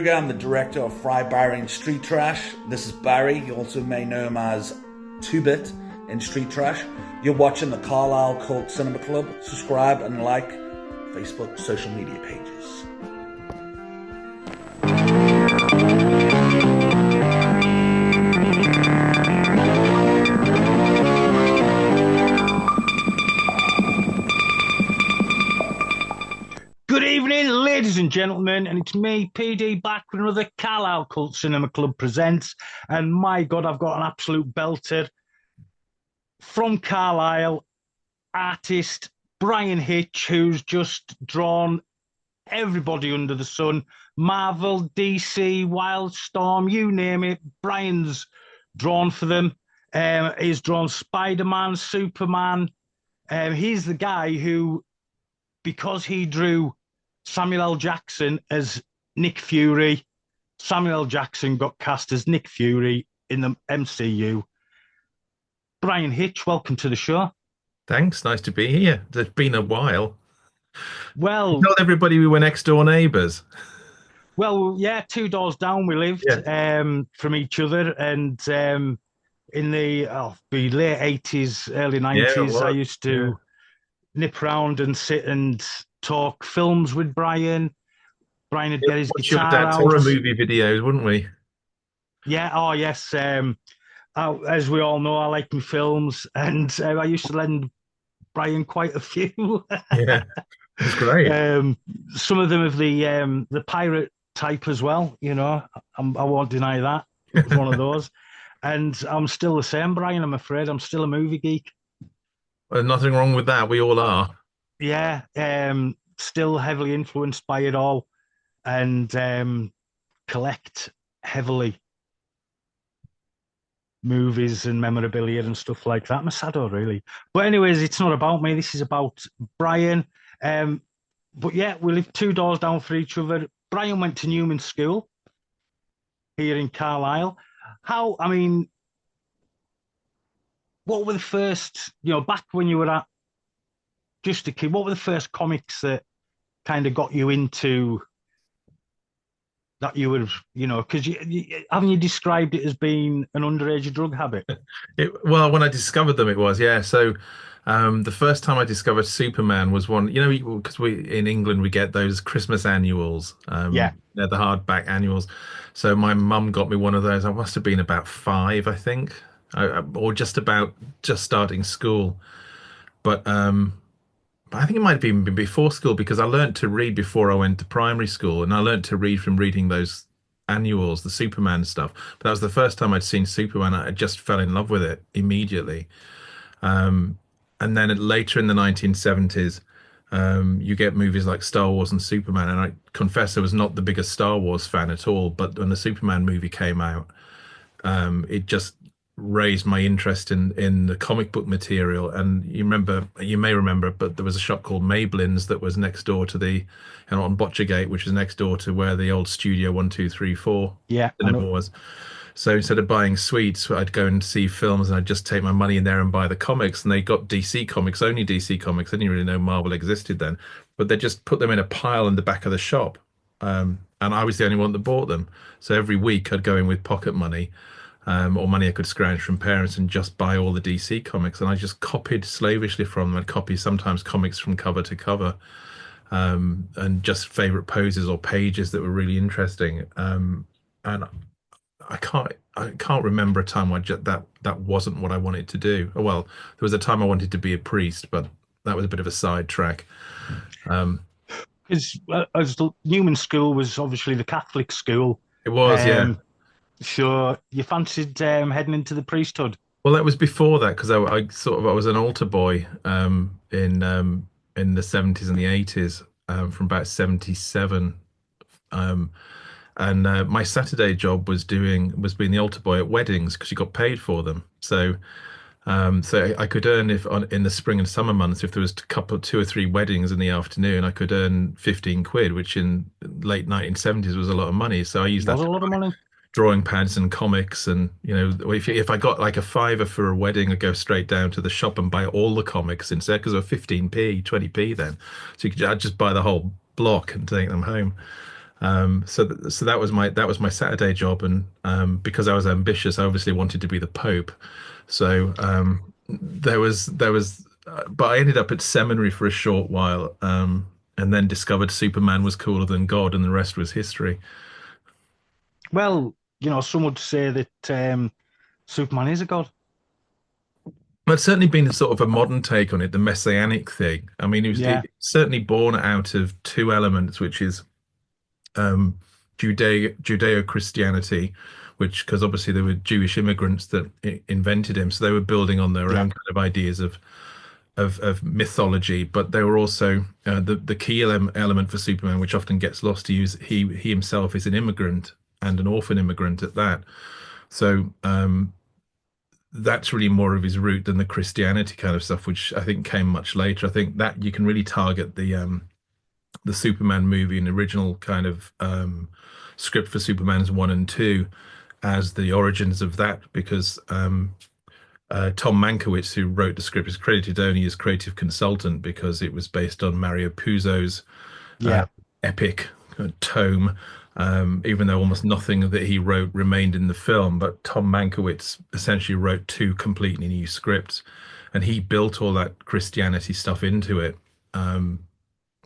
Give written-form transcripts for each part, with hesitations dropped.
Kruger. I'm the director of Fry Barry in Street Trash. This is Barry. You also may know him as 2-Bit in Street Trash. You're watching the Carlisle Cultcinema Club. Subscribe and like Facebook social media pages. Good evening, ladies and gentlemen, and it's me, PD, back with another Carlisle Cultcinema Club Presents. And my God, I've got an absolute belter from Carlisle, artist Bryan Hitch, who's just drawn everybody under the sun. Marvel, DC, Wildstorm, you name it. Bryan's drawn for them. He's drawn Spiderman, Superman. He's the guy who, because he drew Samuel L. Jackson as Nick Fury, Samuel L. Jackson got cast as Nick Fury in the MCU. Bryan Hitch, welcome to the show. Thanks, nice to be here. It's been a while. Well, I told everybody we were next door neighbours. Well, yeah, 2 doors down we lived from each other, and in the late 80s, early 90s, I used to nip around and sit and talk films with Bryan. Bryan would get his guitar out. Horror movie videos, wouldn't we? Yeah, oh yes. As we all know, I like my films, and I used to lend Bryan quite a few. Yeah, it's great. Some of them of the pirate type as well. You know, I won't deny that. It was one of those. And I'm still the same, Bryan. I'm afraid I'm still a movie geek. Well, nothing wrong with that. We all are. Yeah, still heavily influenced by it all, and collect heavily movies and memorabilia and stuff like that. I'm a saddo, really. But anyways, it's not about me. This is about Bryan. But yeah, we live 2 doors down from each other. Bryan went to Newman School here in Carlisle. What were the first, back when you were just a kid, what were the first comics that kind of got you into that you were, because haven't you described it as being an underage drug habit? Well, when I discovered them, it was, yeah. So the first time I discovered Superman was one, because in England, we get those Christmas annuals. They're the hardback annuals. So my mum got me one of those. I must have been about 5, I think, or just starting school. But I think it might have even been before school, because I learned to read before I went to primary school, and I learned to read from reading those annuals, the Superman stuff. But that was the first time I'd seen Superman. I just fell in love with it immediately. And then later in the 1970s, you get movies like Star Wars and Superman. And I confess I was not the biggest Star Wars fan at all, but when the Superman movie came out, it just raised my interest in the comic book material. And you may remember, but there was a shop called Maybelline's that was next door to on Botchergate, which is next door to where the old Studio 1, 2, 3, 4 cinema was. So instead of buying sweets, I'd go and see films, and I'd just take my money in there and buy the comics. And they got DC comics, only DC comics. I didn't really know Marvel existed then, but they just put them in a pile in the back of the shop. And I was the only one that bought them. So every week I'd go in with pocket money, or money I could scrounge from parents, and just buy all the DC comics. And I just copied slavishly from them. I'd copy sometimes comics from cover to cover, and just favorite poses or pages that were really interesting. And I can't remember a time where that wasn't what I wanted to do. Well, there was a time I wanted to be a priest, but that was a bit of a sidetrack. Because as the Newman School was obviously the Catholic school. It was, yeah. So you fancied heading into the priesthood? Well, that was before that, because I was an altar boy in the 70s and the 80s, from about 77. And my Saturday job was being the altar boy at weddings, because you got paid for them. So I could earn, in the spring and summer months, if there was 2 or 3 weddings in the afternoon, I could earn 15 quid, which in late 1970s was a lot of money. So I used that. Was a lot of money. Drawing pads and comics, and if I got like a £5 for a wedding, I'd go straight down to the shop and buy all the comics instead, because they were 15p, 20p then. So I'd just buy the whole block and take them home. So that was my Saturday job, and because I was ambitious, I obviously wanted to be the Pope. So but I ended up at seminary for a short while, and then discovered Superman was cooler than God, and the rest was history. Well, some would say that Superman is a god. Well, it's certainly been sort of a modern take on it, the messianic thing. I mean, Yeah, it's certainly born out of two elements, which is Judeo-Christianity, which because obviously there were Jewish immigrants that invented him, so they were building on their yeah, own kind of ideas of mythology, but they were also the key element for Superman, which often gets lost to use. He himself is an immigrant and an orphan immigrant at that. So that's really more of his root than the Christianity kind of stuff, which I think came much later. I think that you can really target the Superman movie and original kind of script for Superman's 1 and 2 as the origins of that, because Tom Mankiewicz, who wrote the script, is credited only as creative consultant because it was based on Mario Puzo's uh, yeah. epic tome. Even though almost nothing that he wrote remained in the film, but Tom Mankiewicz essentially wrote two completely new scripts, and he built all that Christianity stuff into it.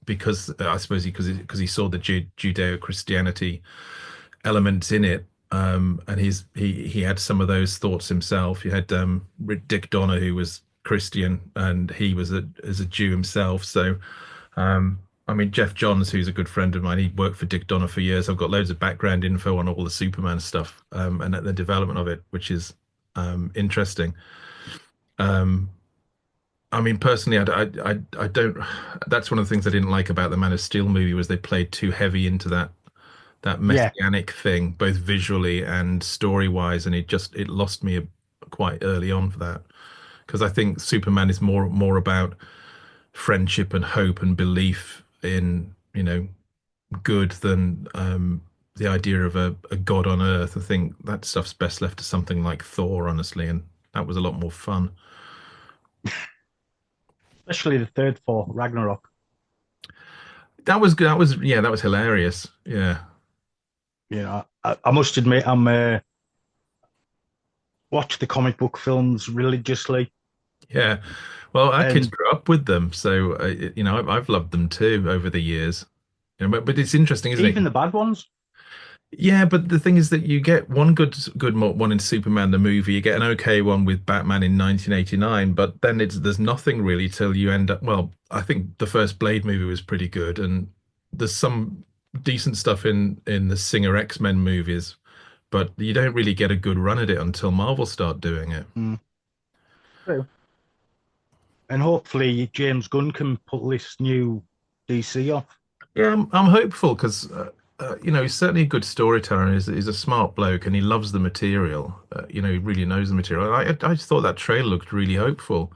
Because I suppose because he saw the Judeo-Christianity elements in it, and he had some of those thoughts himself. You had Dick Donner, who was Christian, and he was as a Jew himself. So, I mean, Geoff Johns, who's a good friend of mine, he worked for Dick Donner for years. I've got loads of background info on all the Superman stuff, and the development of it, which is interesting. Um, I mean, personally, I don't. That's one of the things I didn't like about the Man of Steel movie was they played too heavy into that Yeah. messianic thing, both visually and story wise, and it lost me quite early on for that. Because I think Superman is more about friendship and hope and belief in good than the idea of a god on Earth. I think that stuff's best left to something like Thor, honestly, and that was a lot more fun. Especially the third Thor, Ragnarok. That was good. That was yeah, that was hilarious. Yeah. I must admit, watch the comic book films religiously, Yeah. Well, our kids and grew up with them, so I've loved them too over the years. But it's interesting, isn't even it? the bad ones. Yeah, but the thing is that you get one good one in Superman the movie, you get an okay one with Batman in 1989, but then there's nothing really till you end up. Well, I think the first Blade movie was pretty good, and there's some decent stuff in the Singer X-Men movies, but you don't really get a good run at it until Marvel start doing it. Mm, true. And hopefully James Gunn can pull this new DC off. Yeah, I'm hopeful because he's certainly a good storyteller and he's a smart bloke and he loves the material. He really knows the material. I just thought that trailer looked really hopeful.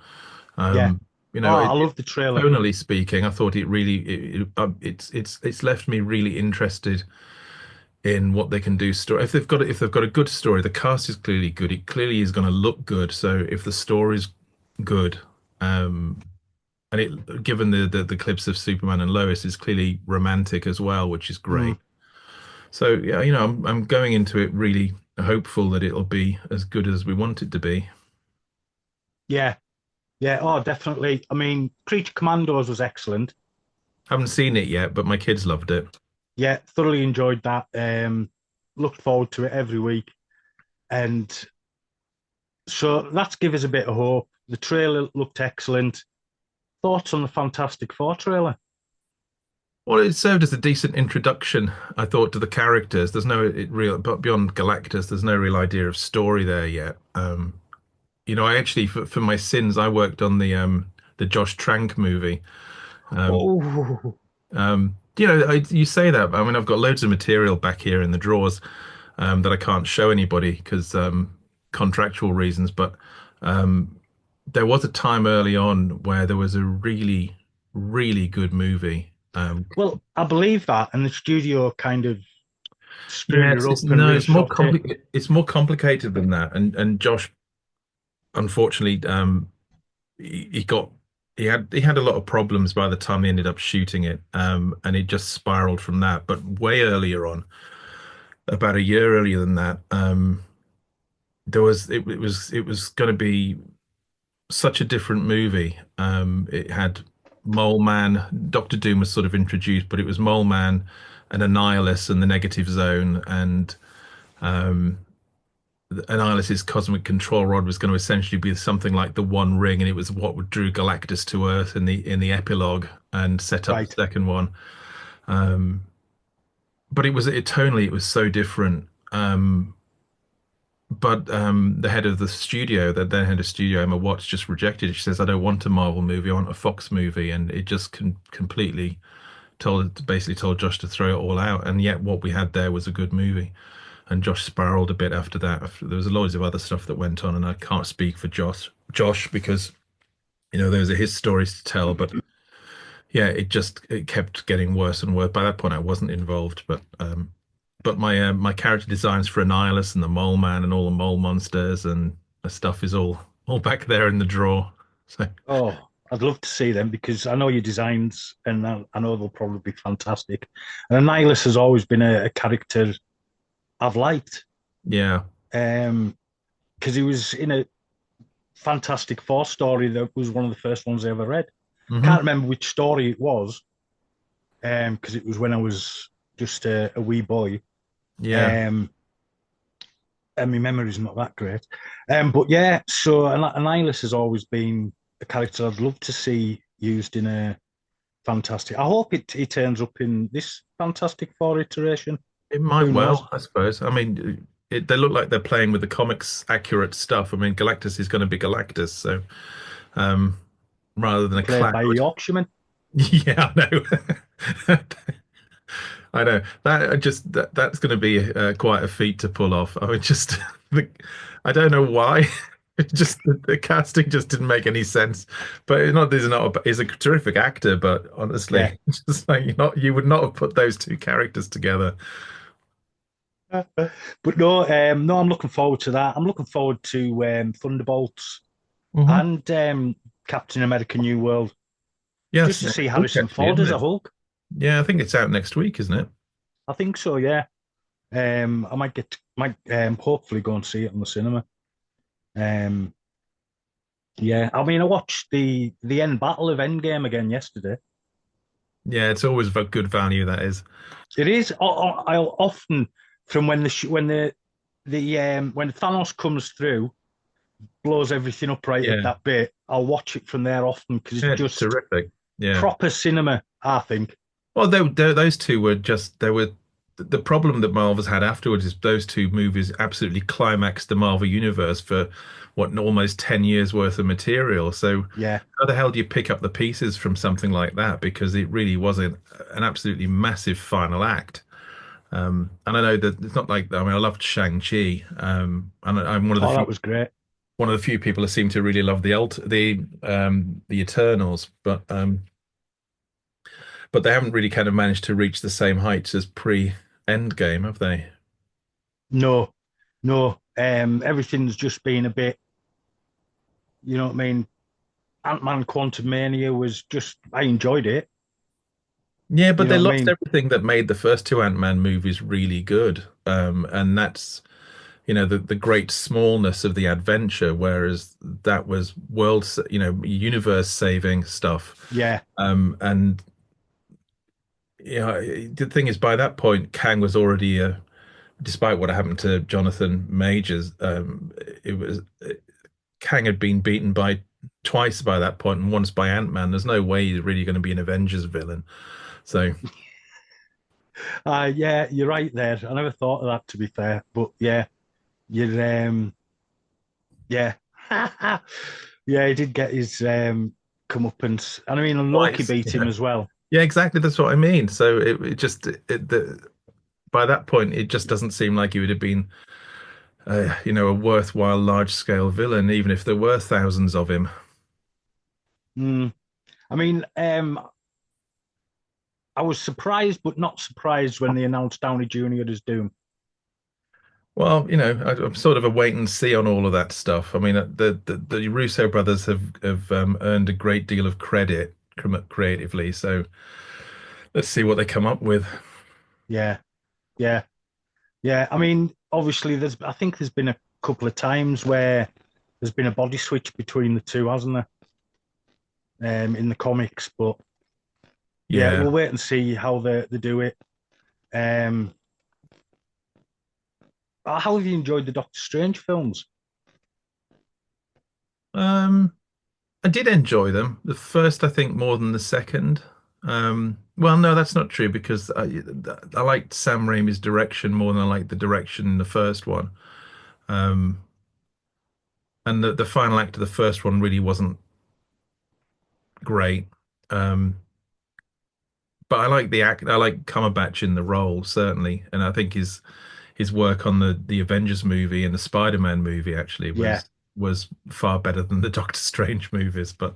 Yeah. Um, you Oh, know, I it, love the trailer. tonally speaking, I thought it's left me really interested in what they can do. Story if they've got a good story, the cast is clearly good. It clearly is going to look good. So if the story's good, um, and given the clips of Superman and Lois is clearly romantic as well, which is Mm, great. So yeah, I'm going into it really hopeful that it'll be as good as we want it to be. yeah. Yeah. Oh, definitely. I mean, Creature Commandos was excellent. Haven't seen it yet, but my kids loved it. Yeah, thoroughly enjoyed that. Looked forward to it every week. And so that's give us a bit of hope. The trailer looked excellent. Thoughts on the Fantastic Four trailer? Well, it served as a decent introduction, I thought, to the characters. There's no real, but beyond Galactus, there's no real idea of story there yet. I actually, for my sins, I worked on the Josh Trank movie. Um, Oh, you say that, but I mean, I've got loads of material back here in the drawers that I can't show anybody because contractual reasons. But um, there was a time early on where there was a really, really good movie. well, I believe that, and the studio kind of screwed Yeah, it up and no, it's more reshot it. complicated. It's more complicated than that. And Josh, unfortunately, he got he had a lot of problems by the time they ended up shooting it, and it just spiraled from that. But way earlier on, about a year earlier than that, it was going to be such a different movie. It had Mole Man, Doctor Doom was sort of introduced, but it was Mole Man and Annihilus and the Negative Zone, and Annihilus's cosmic control rod was going to essentially be something like the One Ring, and it was what would drew Galactus to Earth in the epilogue and set up the Right. second one. But tonally it was so different. But the head of the studio, the then head of studio, Emma Watts, just rejected it. She says, "I don't want a Marvel movie. I want a Fox movie," and it just completely basically told Josh to throw it all out. And yet, what we had there was a good movie. And Josh spiraled a bit after that. There was loads of other stuff that went on, and I can't speak for Josh because those are his stories to tell. But yeah, it kept getting worse and worse. By that point, I wasn't involved, but my character designs for Annihilus and the Mole Man and all the mole monsters and the stuff is all back there in the drawer. So Oh, I'd love to see them because I know your designs, and I know they'll probably be fantastic. And Annihilus has always been a character I've liked, yeah, because he was in a Fantastic Four story that was one of the first ones I ever read. Can't hmm remember which story it was, because it was when I was just a wee boy. yeah. Um, and my memory's not that great. But yeah, so Annihilus has always been a character I'd love to see used in a Fantastic. I hope it turns up in this Fantastic Four iteration. It might Who knows? well, I suppose. I mean, they look like they're playing with the comics accurate stuff. I mean, Galactus is going to be Galactus, so um, rather than a Played cloud. by Yorkshireman. Yeah, I know. I know that that's going to be quite a feat to pull off. I mean, just I don't know why. It just the casting just didn't make any sense. But he's a terrific actor, but Yeah. honestly, it's just like you would not have put those two characters together. But no, no, I'm looking forward to that. I'm looking forward to Thunderbolts hmm and Captain America: New World, just Yes, to see next week Harrison actually, Ford isn't as a it? Hulk. Yeah, I think it's out next week, isn't it? I think so. Yeah. I might hopefully go and see it in the cinema. Um, yeah. I mean, I watched the end battle of Endgame again yesterday. Yeah, it's always good value, that is. It is. I'll often from when Thanos comes through, blows everything up right at Yeah, that bit. I'll watch it from there often because it's yeah, it's just terrific. Yeah. proper cinema, I think. Well, those two were just they were the problem that Marvel's had afterwards is those two movies absolutely climaxed the Marvel universe for what almost 10 years worth of material. So Yeah. how the hell do you pick up the pieces from something like that? Because it really was an absolutely massive final act. And I know that it's not like I mean I loved Shang-Chi. And I'm Oh, that was great. one of the few people that seem to really love the Eternals, but they haven't really kind of managed to reach the same heights as pre-Endgame, have they? No, no. Everything's just been a bit, you know what I mean? Ant-Man Quantumania was just, I enjoyed it. Yeah, You but they know what I lost mean? everything that made the first two Ant-Man movies really good. And that's, the great smallness of the adventure, whereas that was universe saving stuff. Yeah. And the thing is, by that point, Kang was already despite what happened to Jonathan Majors, it was Kang had been beaten by twice by that point, and once by Ant-Man. There's no way he's really going to be an Avengers villain. So Yeah, you're right there. I never thought of that, to be fair. But yeah, you're, yeah. Yeah, he did get his comeuppance. And I mean, and Loki twice, beat him as well. yeah, exactly. That's what I mean. So by that point, it just doesn't seem like he would have been, a worthwhile large-scale villain, even if there were thousands of him. Mm. I mean, I was surprised, but not surprised when they announced Downey Jr. as Doom. Well, I'm sort of a wait and see on all of that stuff. I mean, the Russo brothers have earned a great deal of credit creatively, so let's see what they come up with. Yeah, yeah, yeah. I mean, obviously, I think there's been a couple of times where there's been a body switch between the two, hasn't there? In the comics, but yeah, Yeah. we'll wait and see how they do it. Um, how have you enjoyed the Doctor Strange films? Um, I did enjoy them. The first, I think, more than the second. Well, no, that's not true because I liked Sam Raimi's direction more than I liked the direction in the first one. Um, and the final act of the first one really wasn't great. Um, but I like the act. I like Cumberbatch in the role certainly, and I think his work on the Avengers movie and the Spider-Man movie actually Yeah, was far better than the Doctor Strange movies. But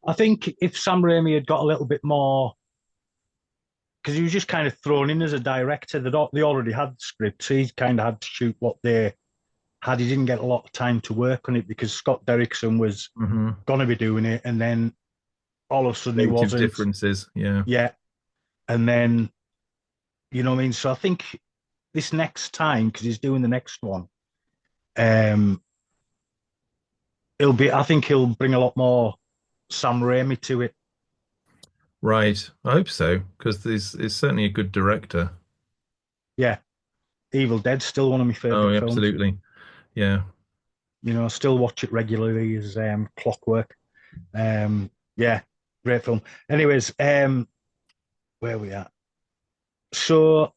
I think if Sam Raimi had got a little bit more, because he was just kind of thrown in as a director, they already had scripts. So he kind of had to shoot what they had. He didn't get a lot of time to work on it because Scott Derrickson was mhm. going to be doing it, and then all of a sudden he Creative wasn't. differences, yeah. Yeah, and then you know what I mean. So I think this next time, because he's doing the next one, um, he'll be. I think he'll bring a lot more Sam Raimi to it. Right. I hope so, because this is certainly a good director. Yeah, Evil Dead's still one of my Oh, favorite films. absolutely. Yeah. You know, I still watch it regularly as clockwork. Yeah, great film. Anyways, where are we at? So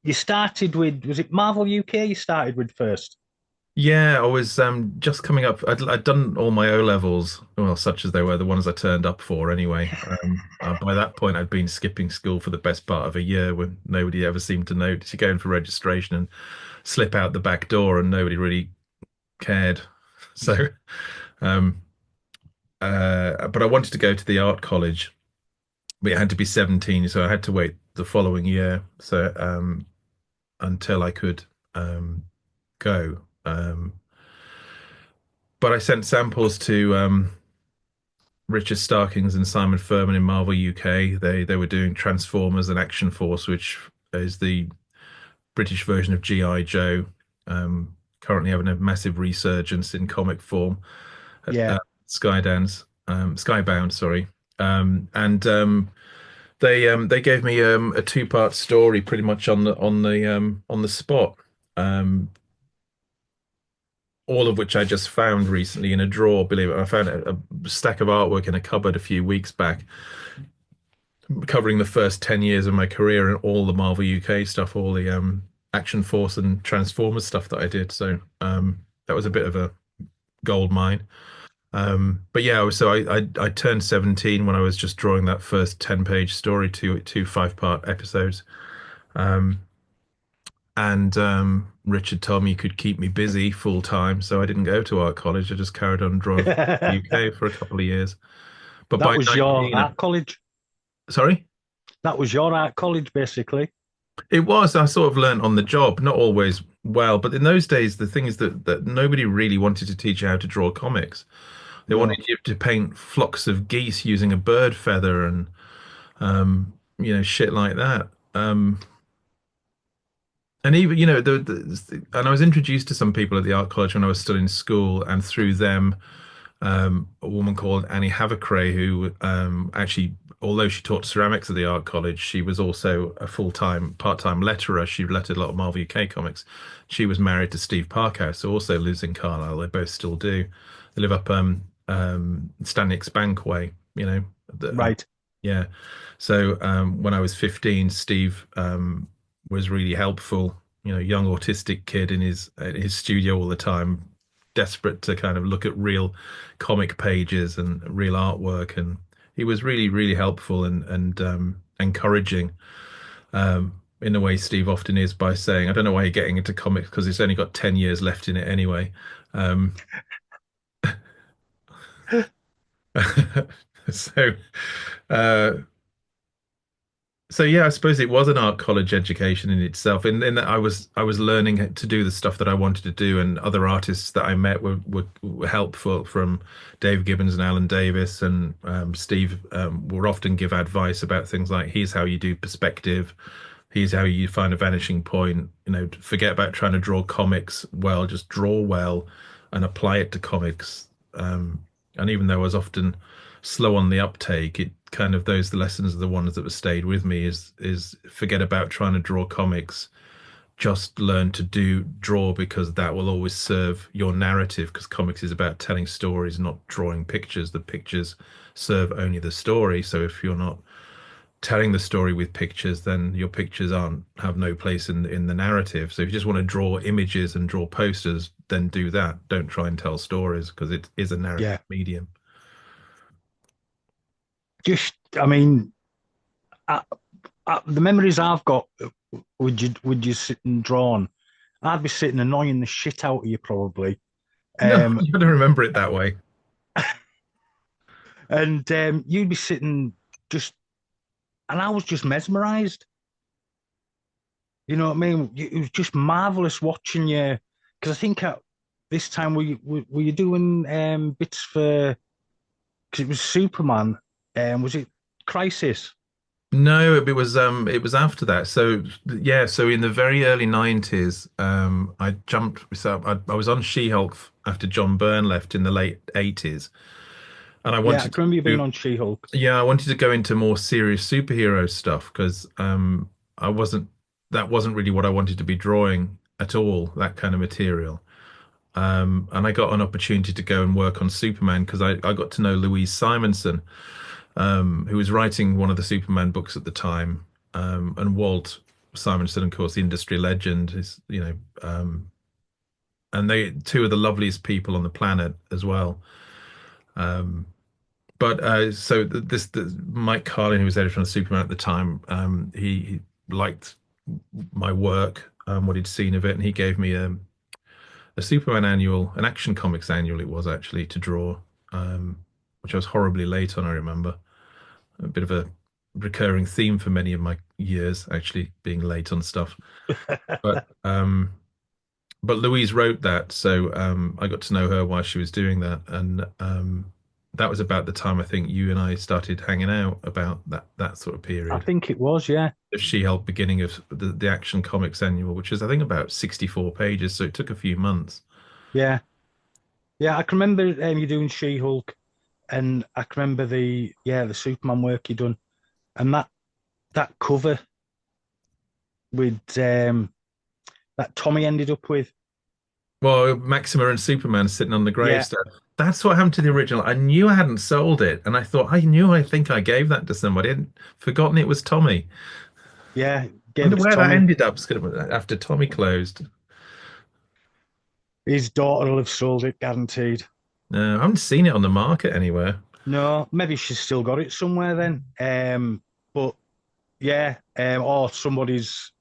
you started with, was it Marvel UK you started with first? Yeah, I was just coming up. I'd done all my O levels, well, such as they were, the ones I turned up for anyway. By that point, I'd been skipping school for the best part of a year when nobody ever seemed to notice. You go in for registration and slip out the back door, and nobody really cared. So, um, but I wanted to go to the art college, but it had to be 17, so I had to wait the following year. So, until I could go. But I sent samples to Richard Starkings and Simon Furman in Marvel UK. They were doing Transformers and Action Force, which is the British version of G.I. Joe. Currently having a massive resurgence in comic form at Yeah, Skybound, sorry. And they gave me a two-part story pretty much on the spot. Um, all of which I just found recently in a drawer. Believe it, I found a stack of artwork in a cupboard a few weeks back, covering the first 10 years of my career and all the Marvel UK stuff, all the Action Force and Transformers stuff that I did. So that was a bit of a gold mine. But yeah, so I turned 17 when I was just drawing that first 10-page story to two 5-part episodes. Um, and Richard told me he could keep me busy full time, so I didn't go to art college. I just carried on drawing for the that UK for a couple of years. But by was your 19, art college. sorry, That was your art college, basically. it was. I sort of learned on the job, not always well, but in those days, the thing is that nobody really wanted to teach you how to draw comics. They No, wanted you to paint flocks of geese using a bird feather and shit like that. And even and I was introduced to some people at the art college when I was still in school, and through them, a woman called Annie Havacray, who actually, although she taught ceramics at the art college, she was also a full-time, part-time letterer. She lettered a lot of Marvel UK comics. She was married to Steve Parkhouse, who also lives in Carlisle. They both still do. They live up Stanley's Bank way, right. yeah. So when I was 15, Steve was really helpful. Young autistic kid in his studio all the time, desperate to kind of look at real comic pages and real artwork, and he was really, really helpful and encouraging in the way Steve often is by saying, "I don't know why you're getting into comics because it's only got 10 years left in it anyway." Um, so. Uh, So yeah, I suppose it was an art college education in itself. In that I was learning to do the stuff that I wanted to do, and other artists that I met were helpful, from Dave Gibbons and Alan Davis and Steve would often give advice about things like, here's how you do perspective, here's how you find a vanishing point. Forget about trying to draw comics well, just draw well and apply it to comics. And even though I was often slow on the uptake, it kind of, those the lessons are the ones that have stayed with me, is forget about trying to draw comics. Just learn to draw, because that will always serve your narrative, because comics is about telling stories, not drawing pictures. The pictures serve only the story. So if you're not telling the story with pictures, then your pictures aren't have no place in the narrative. So if you just want to draw images and draw posters, then do that. Don't try and tell stories, because it is a narrative Yeah. medium. Just, I mean, the memories I've got, would you sit and drawn? I'd be sitting annoying the shit out of you probably. No, Um, you got to remember it that way. and you'd be sitting just, and I was just mesmerized. You know what I mean? It was just marvelous watching you. Because I think at this time, were you doing bits for, because it was Superman. Was it Crisis? No, it was after that. So yeah, so in the very early 90s, I jumped. So I was on She-Hulk after John Byrne left in the late 80s, and I Yeah, I wanted can remember you being to, on She-Hulk. yeah, I wanted to go into more serious superhero stuff, because I wasn't that wasn't really what I wanted to be drawing at all, that kind of material. And I got an opportunity to go and work on Superman, because I got to know Louise Simonson, who was writing one of the Superman books at the time. And Walt Simonson, of course, the industry legend, and they two of the loveliest people on the planet as well. Um, but so Mike Carlin, who was editor on Superman at the time, he liked my work, what he'd seen of it, and he gave me a Superman annual, an Action Comics annual it was actually, to draw, which I was horribly late on, I remember. A bit of a recurring theme for many of my years, actually being late on stuff. But Louise wrote that, so I got to know her while she was doing that, and that was about the time I think you and I started hanging out, about that sort of I period. think it was, yeah. The She-Hulk beginning of the Action Comics annual, which is I think about 64 pages, so it took a few months. Yeah. Yeah, I can remember you doing She-Hulk, and I can remember the Superman work you done, and that cover with that Tommy ended up with. Well, Maxima and Superman sitting on the Yeah, gravestone. That's what happened to the original. I knew I hadn't sold it, and I thought I think I gave that to somebody. I'd forgotten it was Tommy. yeah, I gave wonder it to where that Tommy. ended up, after Tommy closed. His daughter will have sold it, guaranteed. No, I haven't seen it on the market anywhere. No, maybe she's still got it somewhere then. But yeah, or somebody's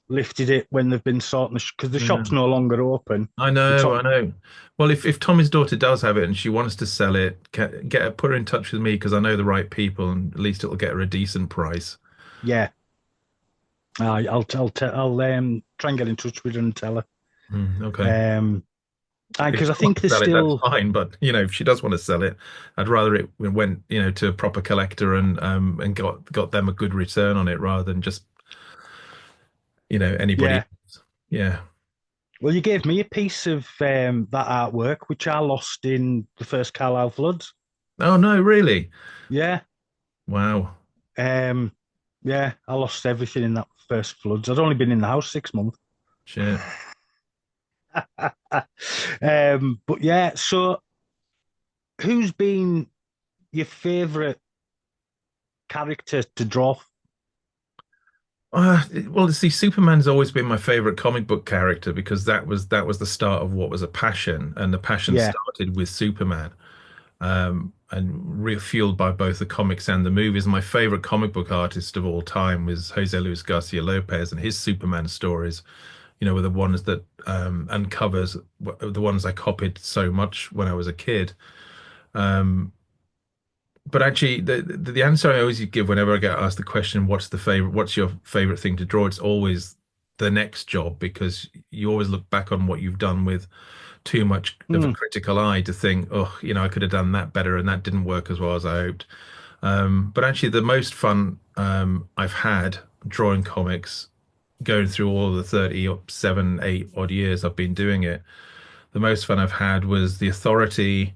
lifted it when they've been sorting because the Yeah. shop's no longer open. I It's know, on. I know. Well, if Tommy's daughter does have it and she wants to sell it, put her in touch with me, because I know the right people, and at least it'll get her a decent price. Yeah, I'll try and get in touch with her and tell Okay. her. If Because she I doesn't want think to there's sell it, that's still, fine. But if she does want to sell it, I'd rather it went, to a proper collector, and got them a good return on it, rather than just, anybody. yeah. Yeah. Well, you gave me a piece of that artwork, which I lost in the first Carlisle floods. Oh no, really? Yeah, Wow. um, yeah, I lost everything in that first floods. I'd only been in the house 6 months. Shit. But yeah, so who's been your favourite character to draw? Well, see, Superman's always been my favorite comic book character, because that was the start of what was a passion, and the passion Yeah, started with Superman, and fueled by both the comics and the movies. My favorite comic book artist of all time was Jose Luis Garcia Lopez, and his Superman stories, were the ones that, and covers, the ones I copied so much when I was a kid. Um, but actually, the answer I always give whenever I get asked the question, what's your favorite thing to draw? It's always the next job, because you always look back on what you've done with too much of a Mm. critical eye to think, oh, I could have done that better, and that didn't work as well as I hoped. But actually, the most fun I've had drawing comics, going through all of the 37, 8 odd years I've been doing it, the most fun I've had was The Authority,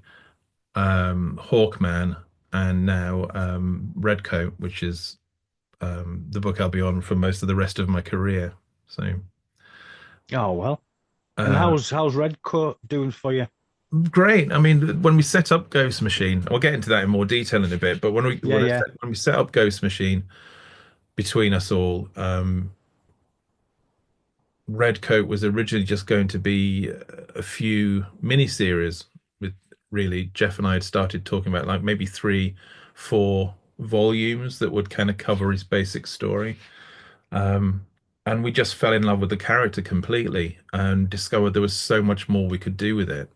Hawkman, and now Redcoat, which is the book I'll be on for most of the rest of my career. So, Oh well. And uh, how's Redcoat doing for you? great. I mean, when we set up Ghost Machine, we'll get into that in more detail in a bit. But Yeah, yeah. when we set up Ghost Machine between us all, Redcoat was originally just going to be a few miniseries with, really, Jeff and I had started talking about like maybe 3, 4 volumes that would kind of cover his basic story. Um, and we just fell in love with the character completely and discovered there was so much more we could do with it.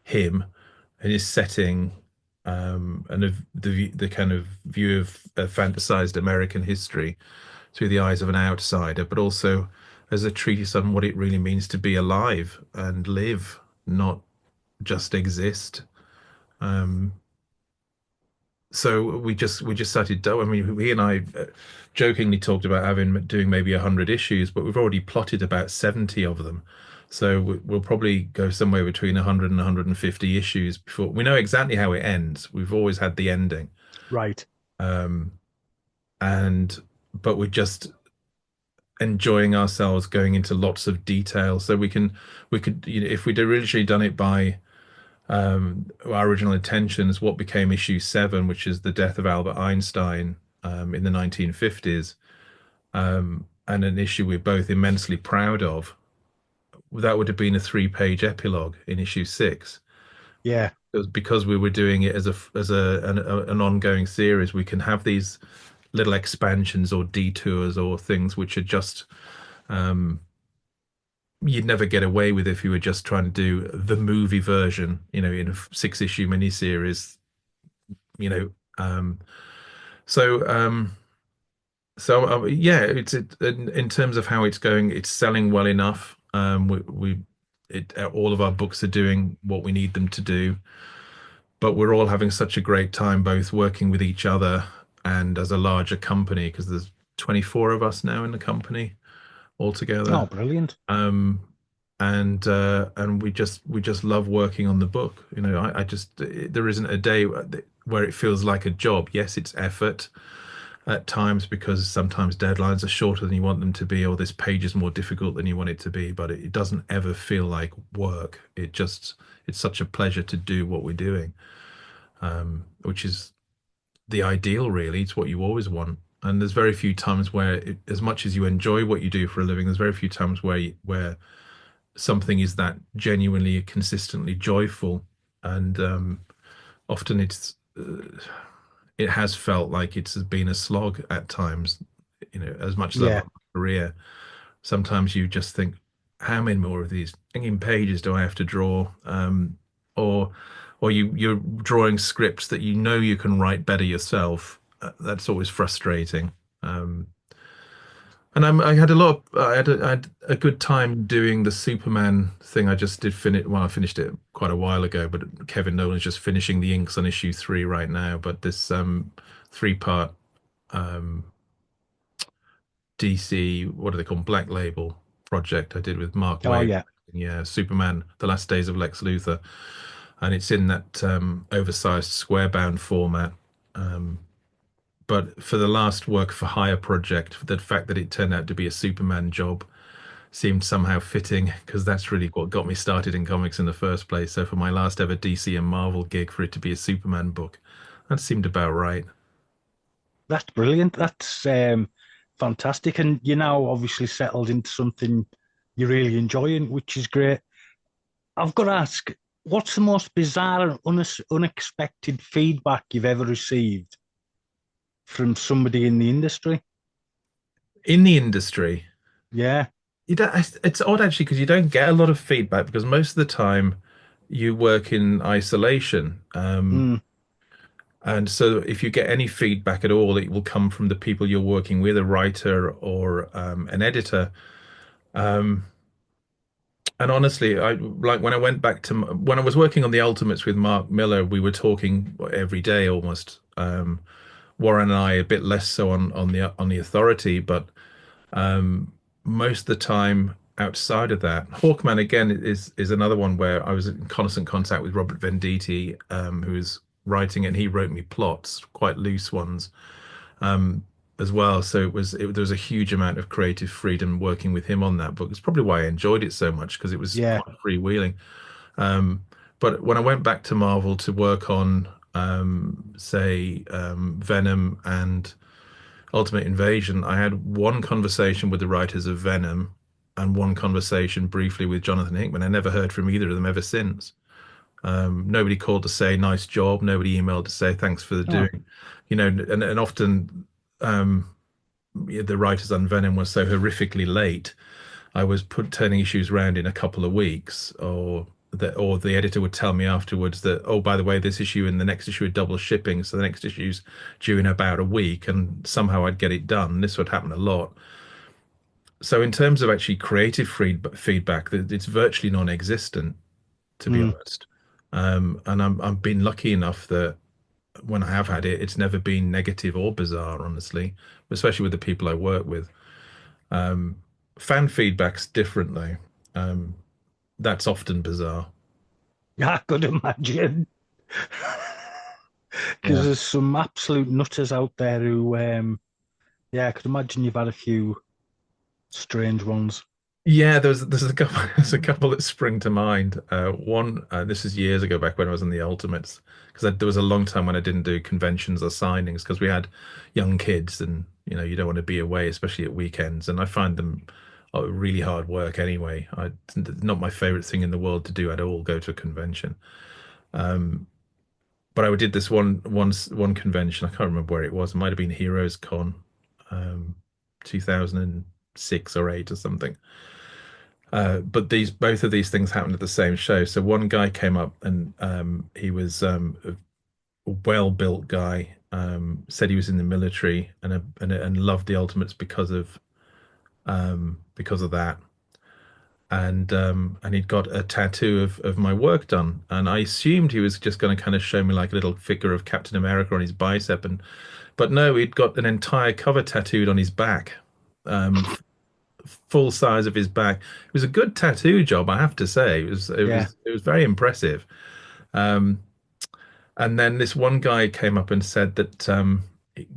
Him and his setting, and the kind of view of fantasized American history through the eyes of an outsider, but also as a treatise on what it really means to be alive and live, not just exist. Um, so we just started. I mean, he and I jokingly talked about doing maybe 100 issues, but we've already plotted about 70 of them. So we'll probably go somewhere between 100 and 150 issues before we know exactly how it ends. We've always had the ending, Right. um, and but we're just enjoying ourselves going into lots of detail. So we could, if we'd originally done it by our original intentions, what became issue 7, which is the death of Albert Einstein in the 1950s, and an issue we're both immensely proud of, that would have been a 3-page epilogue in issue 6. Yeah. Because we were doing it as an ongoing series, we can have these little expansions or detours or things which are just um, you'd never get away with if you were just trying to do the movie version, in a 6-issue miniseries, you know. Um, so, yeah, in terms of how it's going, it's selling well enough. All of our books are doing what we need them to do, but we're all having such a great time, both working with each other and as a larger company, because there's 24 of us now in the company Oh, altogether. brilliant. Um, and we just love working on the book. I just there isn't a day where it feels like a job. Yes, it's effort at times, because sometimes deadlines are shorter than you want them to be, or this page is more difficult than you want it to be, but it doesn't ever feel like work. It's such a pleasure to do what we're doing, which is the ideal, really. It's what you always want. And there's very few times where, as much as you enjoy what you do for a living, there's very few times where something is that genuinely consistently joyful. And often it has felt like it's been a slog at times, as much as I Yeah. love my career. Sometimes you just think, how many more of these thinking pages do I have to draw? Or you're drawing scripts that you can write better yourself. That's always frustrating. Um, and I had a lot of, I had a good time doing the Superman thing. I just did finish. Well, I finished it quite a while ago, but Kevin Nolan's just finishing the inks on issue 3 right now. But this 3-part um, DC, what do they call, Black Label project I did with Mark Oh, Waid. yeah. Yeah, Superman: The Last Days of Lex Luthor, and it's in that oversized square bound format. Um, but for the last work for hire project, the fact that it turned out to be a Superman job seemed somehow fitting, because that's really what got me started in comics in the first place. So for my last ever DC and Marvel gig, for it to be a Superman book, that seemed about right. That's brilliant. That's fantastic. And you're now obviously settled into something you're really enjoying, which is great. I've got to ask, what's the most bizarre and unexpected feedback you've ever received from somebody in the industry? In the industry, Yeah. it's odd actually, because you don't get a lot of feedback, because most of the time you work in isolation. Mm. And so if you get any feedback at all, it will come from the people you're working with, a writer or an editor. Um, and honestly, I like when I went back to when I was working on the Ultimates with Mark Miller, we were talking every day almost. Warren and I a bit less so on the Authority, but most of the time outside of that, Hawkman again is another one where I was in constant contact with Robert Venditti, who was writing it, and he wrote me plots, quite loose ones, as well. So there was a huge amount of creative freedom working with him on that book. It's probably why I enjoyed it so much because it was Yeah. quite freewheeling. But when I went back to Marvel to work on, say, Venom and Ultimate Invasion, I had one conversation with the writers of Venom and one conversation briefly with Jonathan Hickman. I never heard from either of them ever since. Nobody called to say nice job. Nobody emailed to say thanks for the Oh, doing. And often the writers on Venom were so horrifically late. I was turning issues around in a couple of weeks, or the editor would tell me afterwards that, oh, by the way, this issue and the next issue are double shipping, so the next issue's due in about a week, and somehow I'd get it done. This would happen a lot. So in terms of actually creative feedback, it's virtually non-existent, to be mm. honest. And I've been lucky enough that when I have had it, it's never been negative or bizarre, honestly, especially with the people I work with. Fan feedback's different though. That's often bizarre. I could imagine. Because Yeah. there's some absolute nutters out there who, yeah, I could imagine you've had a few strange ones. Yeah, there's a couple there's a couple that spring to mind. One, this is years ago back when I was in the Ultimates, because there was a long time when I didn't do conventions or signings because we had young kids, and you don't want to be away, especially at weekends. And I find them really hard work anyway. Not my favorite thing in the world to do at all, go to a convention. But I did this one convention. I can't remember where it was. It might have been Heroes Con, 2006 or 8 or something. But both of these things happened at the same show. So one guy came up and he was a well-built guy. Said he was in the military and loved the Ultimates because of that. And he'd got a tattoo of my work done, and I assumed he was just going to kind of show me like a little figure of Captain America on his bicep, but no, he'd got an entire cover tattooed on his back, um, full size of his back. It was a good tattoo job, I have to say. Yeah. It was very impressive. Um, and then this one guy came up and said that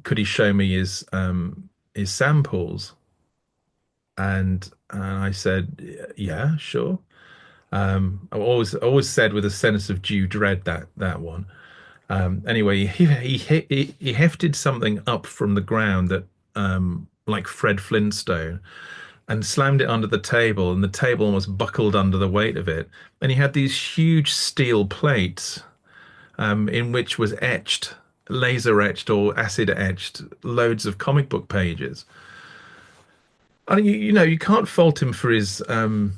could he show me his samples, and I said, yeah, sure. I always said with a sense of due dread that one. Anyway, he hefted something up from the ground that like Fred Flintstone, and slammed it under the table, and the table almost buckled under the weight of it. And he had these huge steel plates in which was etched, laser etched or acid etched, loads of comic book pages. And you can't fault him for his I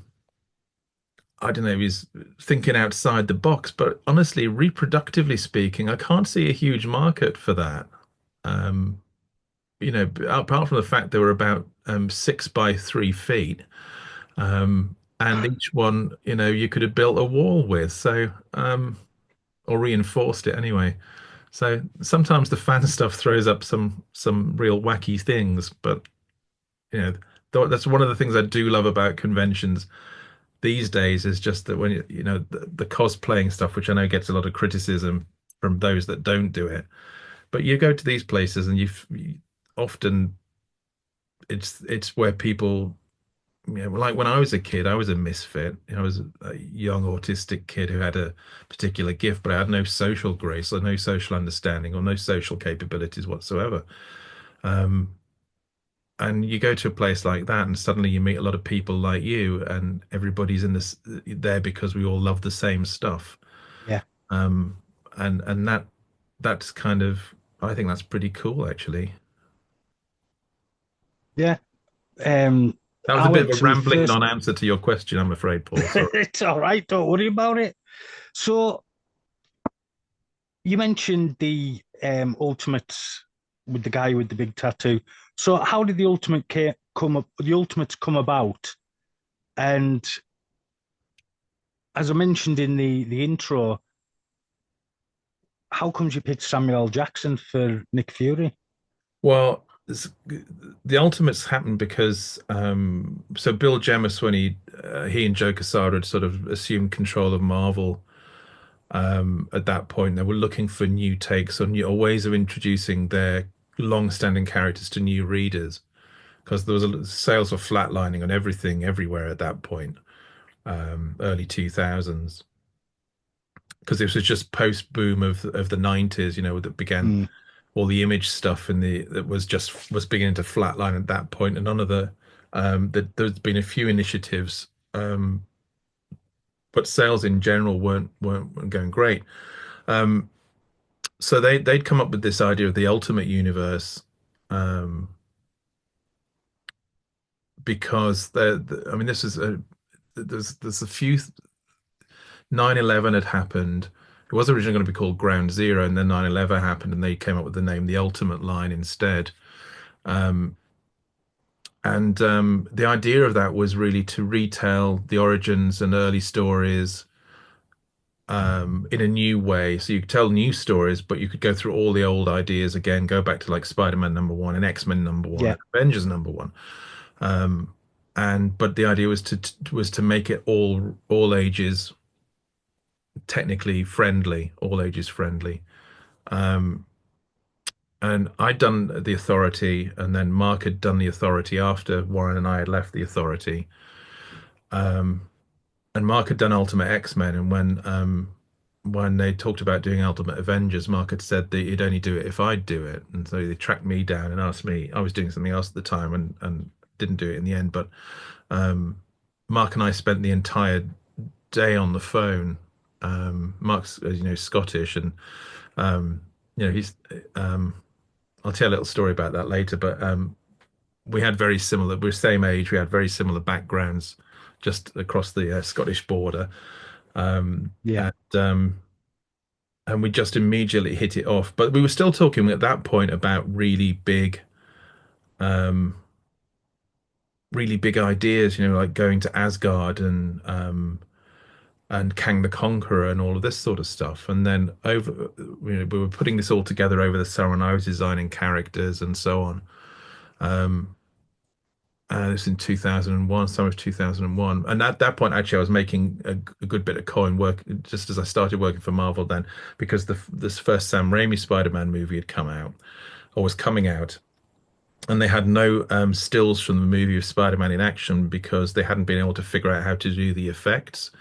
don't know, he's thinking outside the box, but honestly, reproductively speaking, I can't see a huge market for that. Um, Apart from the fact they were about 6 by 3 feet, and each one, you could have built a wall with, so or reinforced it anyway. So sometimes the fan stuff throws up some real wacky things, but you know, that's one of the things I do love about conventions these days is just that when the cosplaying stuff, which I know gets a lot of criticism from those that don't do it, but you go to these places and often it's where people, like when I was a kid, I was a misfit. I was a young autistic kid who had a particular gift, but I had no social grace or no social understanding or no social capabilities whatsoever. Um, and you go to a place like that and suddenly you meet a lot of people like you, and everybody's in this there because we all love the same stuff. Yeah. And that's kind of, I think that's pretty cool actually. Yeah. That was a bit of a Alex, we rambling first. non-answer to your question, I'm afraid, Paul. Sorry. It's all right. Don't worry about it. So you mentioned the Ultimates with the guy with the big tattoo. So how did the Ultimates come about? And as I mentioned in the intro, how comes you picked Samuel L. Jackson for Nick Fury? Well, the Ultimates happened because so Bill Jemas, when he and Joe Quesada had sort of assumed control of Marvel at that point, they were looking for new takes on new ways of introducing their long-standing characters to new readers, because there was sales were flatlining on everything everywhere at that point, early 2000s, because this was just post boom of the 90s, that began Mm, all the image stuff in the that was beginning to flatline at that point, and none of there's been a few initiatives, but sales in general weren't going great. Um, so they'd come up with this idea of the Ultimate Universe, um, because I mean, this is there's a few. 9/11 had happened. It was originally going to be called Ground Zero, and then 9/11 happened, and they came up with the name the Ultimate Line instead. Um, and the idea of that was really to retell the origins and early stories in a new way. So you could tell new stories, but you could go through all the old ideas again, go back to like Spider-Man #1 and X-Men #1 yeah, and Avengers #1. But the idea was to make it all ages technically friendly, all ages friendly. Um, and I'd done the Authority, and then Mark had done the Authority after Warren and I had left the Authority. And Mark had done Ultimate X-Men, and when they talked about doing Ultimate Avengers, Mark had said that he'd only do it if I'd do it, and so they tracked me down and asked me. I was doing something else at the time, and didn't do it in the end. But Mark and I spent the entire day on the phone. Mark's, as you know, Scottish, and he's. I'll tell a little story about that later. But we had very similar. We're the same age. We had very similar backgrounds, just across the Scottish border, yeah, and we just immediately hit it off. But we were still talking at that point about um, really big ideas. Like going to Asgard and Kang the Conqueror and all of this sort of stuff. And then we were putting this all together over the summer, and I was designing characters and so on. This in 2001, summer of 2001. And at that point, actually, I was making a good bit of coin work just as I started working for Marvel then, because this first Sam Raimi Spider-Man movie had come out, or was coming out. And they had no stills from the movie of Spider-Man in action because they hadn't been able to figure out how to do the effects.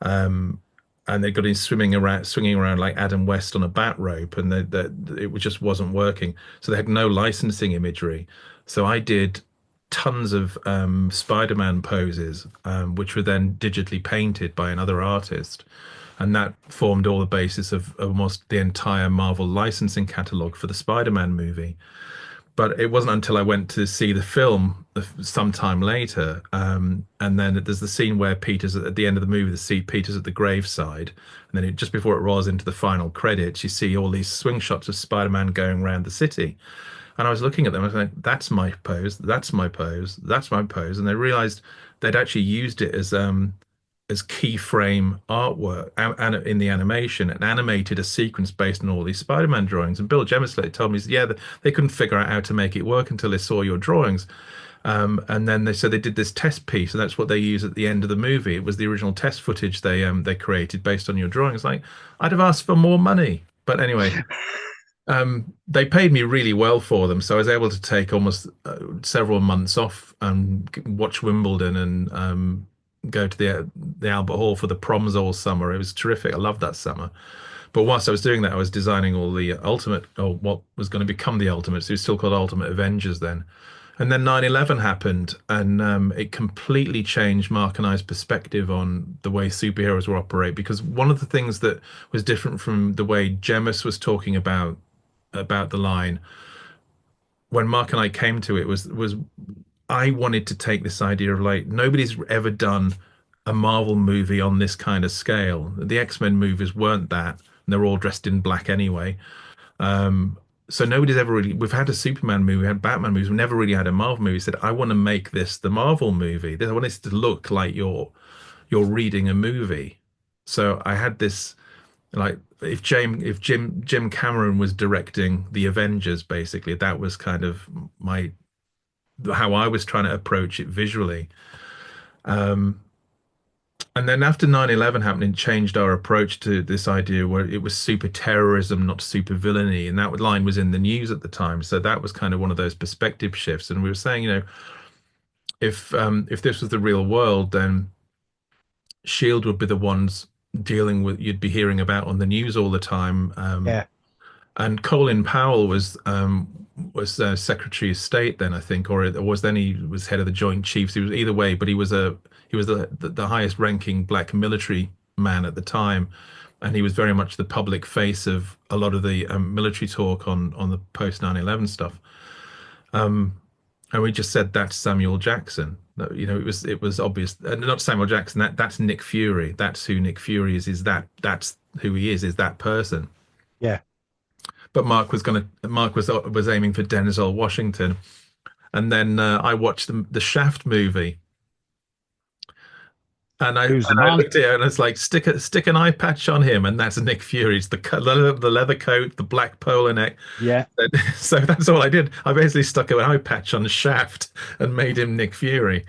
And they got him swinging around like Adam West on a bat rope, and it just wasn't working. So they had no licensing imagery. So I did tons of Spider-Man poses, which were then digitally painted by another artist, and that formed all the basis of almost the entire Marvel licensing catalog for the Spider-Man movie. But it wasn't until I went to see the film sometime later, and then there's the scene where Peter's at the end of the movie. Peter's at the graveside, and then just before it rolls into the final credits, you see all these swing shots of Spider-Man going around the city. And I was looking at them, I was like, "That's my pose. That's my pose. That's my pose." And they realized they'd actually used it as keyframe artwork and in the animation, and animated a sequence based on all these Spider-Man drawings. And Bill Jemas told me, yeah, they couldn't figure out how to make it work until they saw your drawings. And then they said they did this test piece, and that's what they use at the end of the movie. It was the original test footage they created based on your drawings. Like, I'd have asked for more money, but anyway. They paid me really well for them, so I was able to take almost several months off and watch Wimbledon and go to the Albert Hall for the proms all summer. It was terrific. I loved that summer. But whilst I was doing that, I was designing all the Ultimate, or what was going to become the Ultimates. It was still called Ultimate Avengers then. And then 9/11 happened, and it completely changed Mark and I's perspective on the way superheroes were operate. Because one of the things that was different from the way Jemas was talking about the line, when Mark and I came to it, was I wanted to take this idea of, like, nobody's ever done a Marvel movie on this kind of scale. The X-Men movies weren't that, and they're all dressed in black anyway. So nobody's ever really. We've had a Superman movie, we had Batman movies. We never really had a Marvel movie. Said, I want to make this the Marvel movie. I want this to look like you're reading a movie. So I had this like if Jim Cameron was directing the Avengers, basically that was kind of my how I was trying to approach it visually. Um, and then after 9/11 happened, it changed our approach to this idea where it was super terrorism, not super villainy. And that line was in the news at the time. So that was kind of one of those perspective shifts. And we were saying, if this was the real world, then Shield would be the ones dealing with you'd be hearing about on the news all the time. Yeah. And Colin Powell was Secretary of State then, I think, or it was then he was head of the Joint Chiefs. He was either way, but he was the highest ranking black military man at the time, and he was very much the public face of a lot of the military talk on the post 9/11 stuff. Um, and we just said that's Samuel Jackson. It was obvious, not Samuel Jackson. That's Nick Fury. That's who Nick Fury is. That's who he is. Is that person? Yeah. But Mark was aiming for Denzel Washington, and then I watched the Shaft movie, and Who's the I man? looked at it and it's like stick an eye patch on him, and that's Nick Fury. It's the leather coat, the black polo neck. Yeah. So that's all I did. I basically stuck an eye patch on Shaft and made him Nick Fury.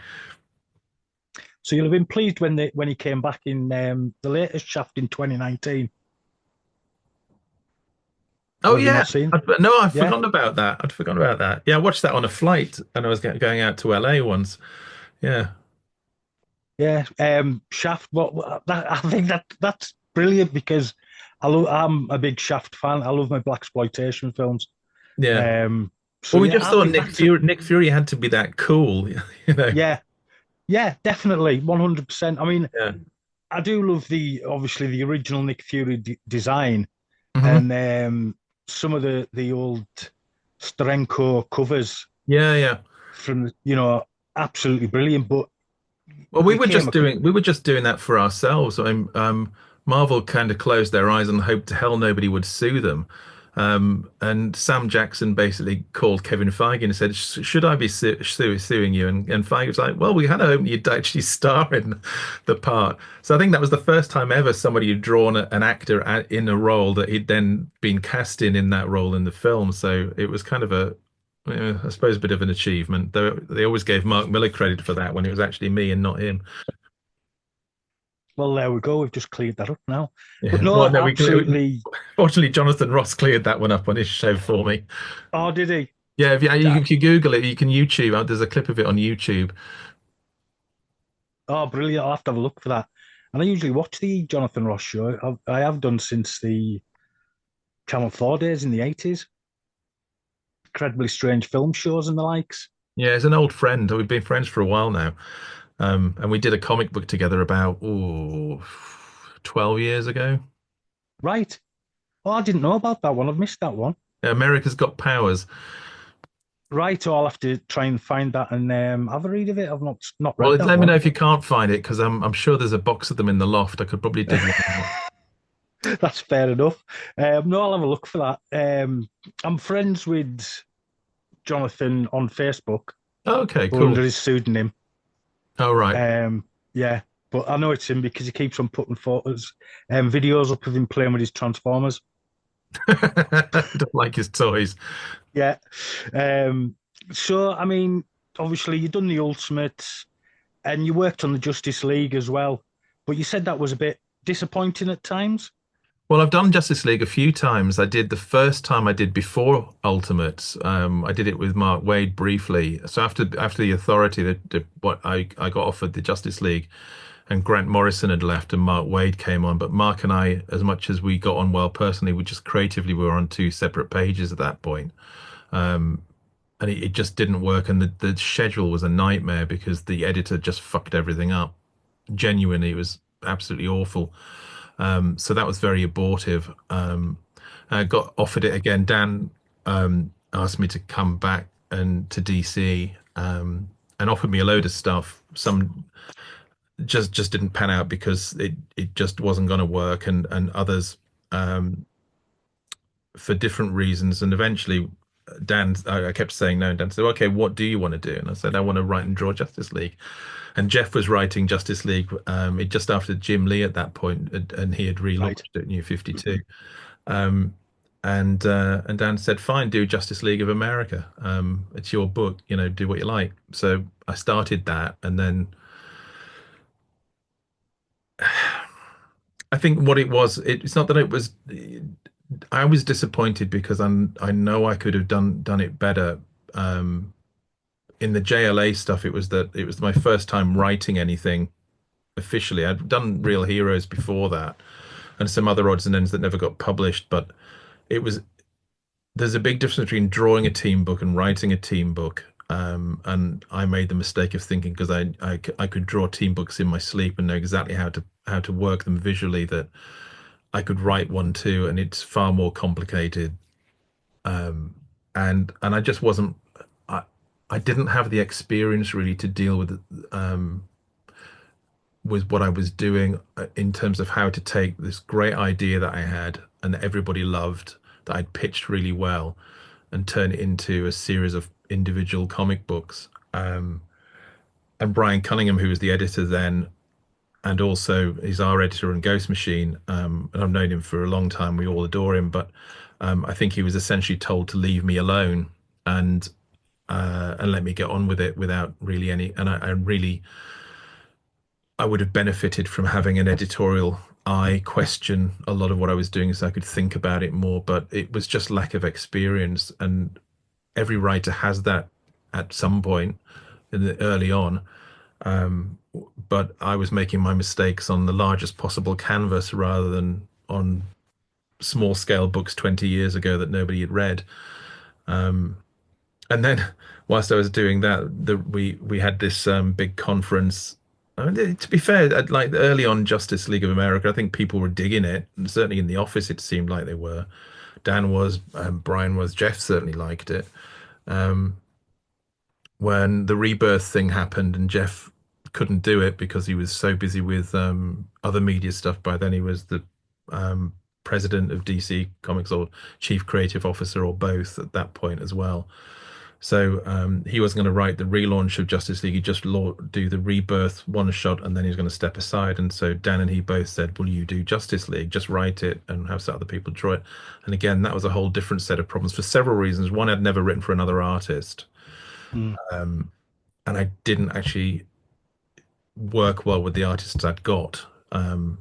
So you'll have been pleased when he came back in the latest Shaft in 2019. Oh Or have you yeah, not seen? no, I'd Yeah. forgotten about that. I'd forgotten about that. Yeah, I watched that on a flight, and I was going out to LA once. Yeah. Yeah. Shaft. I think that's brilliant because I'm a big Shaft fan. I love my black exploitation films. Yeah. So Well, we yeah, just I thought think that's Nick Fury had to be that cool, you know. yeah, yeah, definitely, 100%. I mean, Yeah. I do love obviously the original Nick Fury design Hmm. and some of the old Steranko covers Yeah, yeah. from absolutely brilliant. But Well, you came across we were just doing that for ourselves. Marvel kind of closed their eyes and hoped to hell nobody would sue them. And Sam Jackson basically called Kevin Feige and said, "Should I be suing you?" And Feige was like, "Well, we had hoped you'd actually star in the part." So I think that was the first time ever somebody had drawn an actor in a role that he'd then been cast in that role in the film. So it was kind of I suppose, a bit of an achievement. They always gave Mark Miller credit for that when it was actually me and not him. well, there we go. We've just cleared that up now. But Yeah. no, Well, no, absolutely. fortunately, Jonathan Ross cleared that one up on his show for me. Oh, did he? Yeah, That, if you Google it, you can YouTube. There's a clip of it on YouTube. oh, brilliant! I'll have to have a look for that. And I usually watch the Jonathan Ross show. I have done since the Channel 4 days in the 80s. Incredibly strange film shows and the likes. Yeah, he's an old friend. We've been friends for a while now. And we did a comic book together about 12 years ago. Right. Oh, I didn't know about that one. I've missed that one. America's Got Powers. Right. Oh, I'll have to try and find that and have a read of it. I've not Well, read that let me know one. if you can't find it because I'm sure there's a box of them in the loft. I could probably dig one out. That's fair enough. No, I'll have a look for that. I'm friends with Jonathan on Facebook Okay, or cool. under his pseudonym. All right. Yeah, but I know it's him because he keeps on putting photos and videos up of him playing with his Transformers. Don't like his toys. Yeah. Um, so, I mean, obviously, you've done the Ultimates and you worked on the Justice League as well, but you said that was a bit disappointing at times. Well, I've done Justice League a few times. I did the first time I did before Ultimates. I did it with Mark Waid briefly. So after the Authority, what I got offered the Justice League, and Grant Morrison had left, and Mark Waid came on. But Mark and I, as much as we got on well personally, we just creatively we were on two separate pages at that point. And it just didn't work, and the schedule was a nightmare because the editor just fucked everything up. Genuinely, it was absolutely awful. So that was very abortive. I got offered it again. Dan asked me to come back and to DC and offered me a load of stuff. Some just didn't pan out because it just wasn't going to work, and others for different reasons. And eventually, I kept saying no. And Dan said, "Okay, what do you want to do?" And I said, "I want to write and draw Justice League." And Geoff was writing Justice League just after Jim Lee at that point, and he had Right. relaunched it, New 52. Um, and Dan said, "Fine, do Justice League of America. It's your book, do what you like." So I started that, and then I think what it was, it's not that it was. I was disappointed because I know I could have done it better. Um, in the JLA stuff, it was my first time writing anything officially. I'd done Real Heroes before that, and some other odds and ends that never got published, but it was there's a big difference between drawing a team book and writing a team book. And I made the mistake of thinking because I could draw team books in my sleep and know exactly how to work them visually, that I could write one too, and it's far more complicated. And I just wasn't I I didn't have the experience really to deal with what I was doing in terms of how to take this great idea that I had and that everybody loved, that I'd pitched really well, and turn it into a series of individual comic books. And Brian Cunningham, who was the editor then, and also he's our editor on Ghost Machine, and I've known him for a long time. We all adore him, but I think he was essentially told to leave me alone and and let me get on with it without really any. And I would have benefited from having an editorial eye question a lot of what I was doing so I could think about it more, but it was just lack of experience. And every writer has that at some point early on. Um, but I was making my mistakes on the largest possible canvas rather than on small scale books 20 years ago that nobody had read. And then whilst I was doing that, we had this big conference. I mean, to be fair, like early on Justice League of America, I think people were digging it. And certainly in the office, it seemed like they were. Dan was, Brian was, Geoff certainly liked it. When the Rebirth thing happened and Geoff couldn't do it because he was so busy with other media stuff. By then, he was the um, president of DC Comics or chief creative officer or both at that point as well. So he wasn't going to write the relaunch of Justice League. He just do the Rebirth one shot, and then he was going to step aside. And so Dan and he both said, "Will you do Justice League? Just write it and have some other people draw it." And again, that was a whole different set of problems for several reasons. One, I'd never written for another artist, Mm. and I didn't actually work well with the artists I'd got. One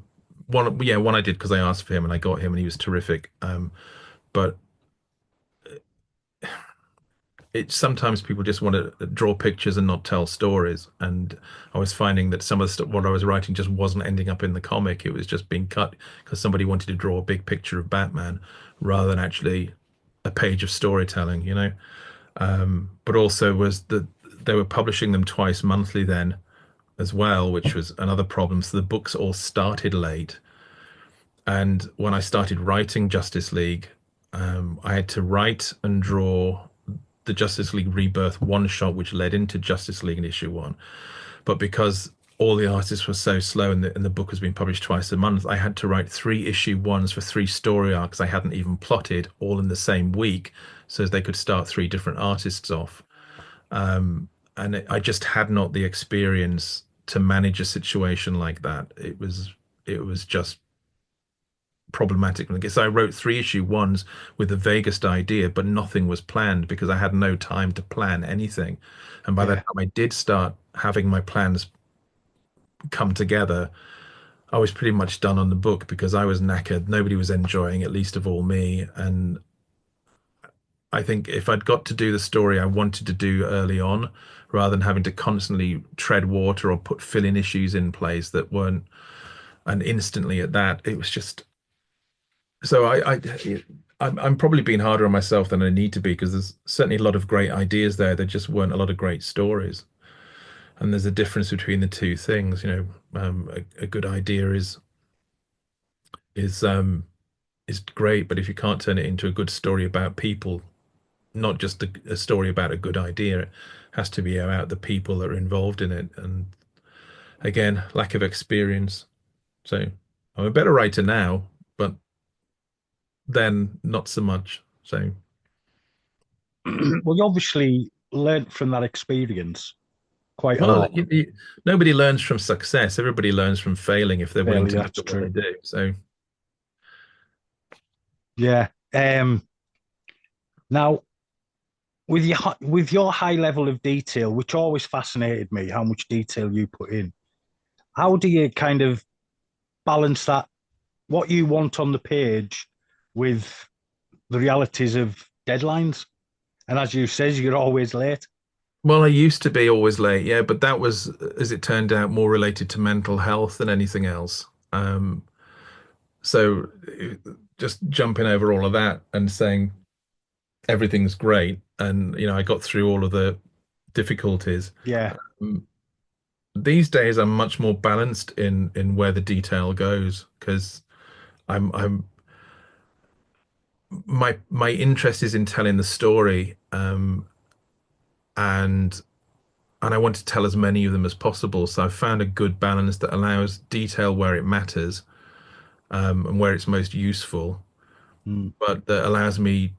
I did because I asked for him and I got him, and he was terrific. But it's sometimes people just want to draw pictures and not tell stories. And I was finding that some of the stuff what I was writing just wasn't ending up in the comic. It was just being cut because somebody wanted to draw a big picture of Batman rather than actually a page of storytelling. But also was that they were publishing them twice monthly then as well, which was another problem. So the books all started late. And when I started writing Justice League, I had to write and draw the Justice League Rebirth one shot, which led into Justice League in issue one. But because all the artists were so slow and the book was being published twice a month, I had to write 3 issue 1s for 3 story arcs I hadn't even plotted all in the same week so as they could start 3 different artists off. And I just had not the experience to manage a situation like that. It was just problematic. I guess I wrote 3 issue 1s with the vaguest idea, but nothing was planned because I had no time to plan anything. And by the Yeah. time I did start having my plans come together, I was pretty much done on the book because I was knackered. Nobody was enjoying it, least of all me. And I think if I'd got to do the story I wanted to do early on, rather than having to constantly tread water or put fill-in issues in place that weren't, and instantly at that, it was just so I'm probably being harder on myself than I need to be because there's certainly a lot of great ideas there. There just weren't a lot of great stories, and there's a difference between the two things. A good idea is um is great, but if you can't turn it into a good story about people, not just a story about a good idea, it has to be about the people that are involved in it. And again, lack of experience. So I'm a better writer now, but then not so much. So, Well, you obviously learnt from that experience quite a well, lot. nobody learns from success. Everybody learns from failing if they're willing Fairly, to look that's at what they true. do. So, Yeah. Now, with your high level of detail, which always fascinated me, how much detail you put in, how do you kind of balance that, what you want on the page, with the realities of deadlines? And as you says, you're always late. well, I used to be always late, yeah, but that was, as it turned out, more related to mental health than anything else. So, just jumping over all of that and saying everything's great, and I got through all of the difficulties. Yeah, Um, these days, I'm much more balanced in where the detail goes because I'm my interest is in telling the story, and I want to tell as many of them as possible. So I've found a good balance that allows detail where it matters, and where it's most useful, mm, but that allows me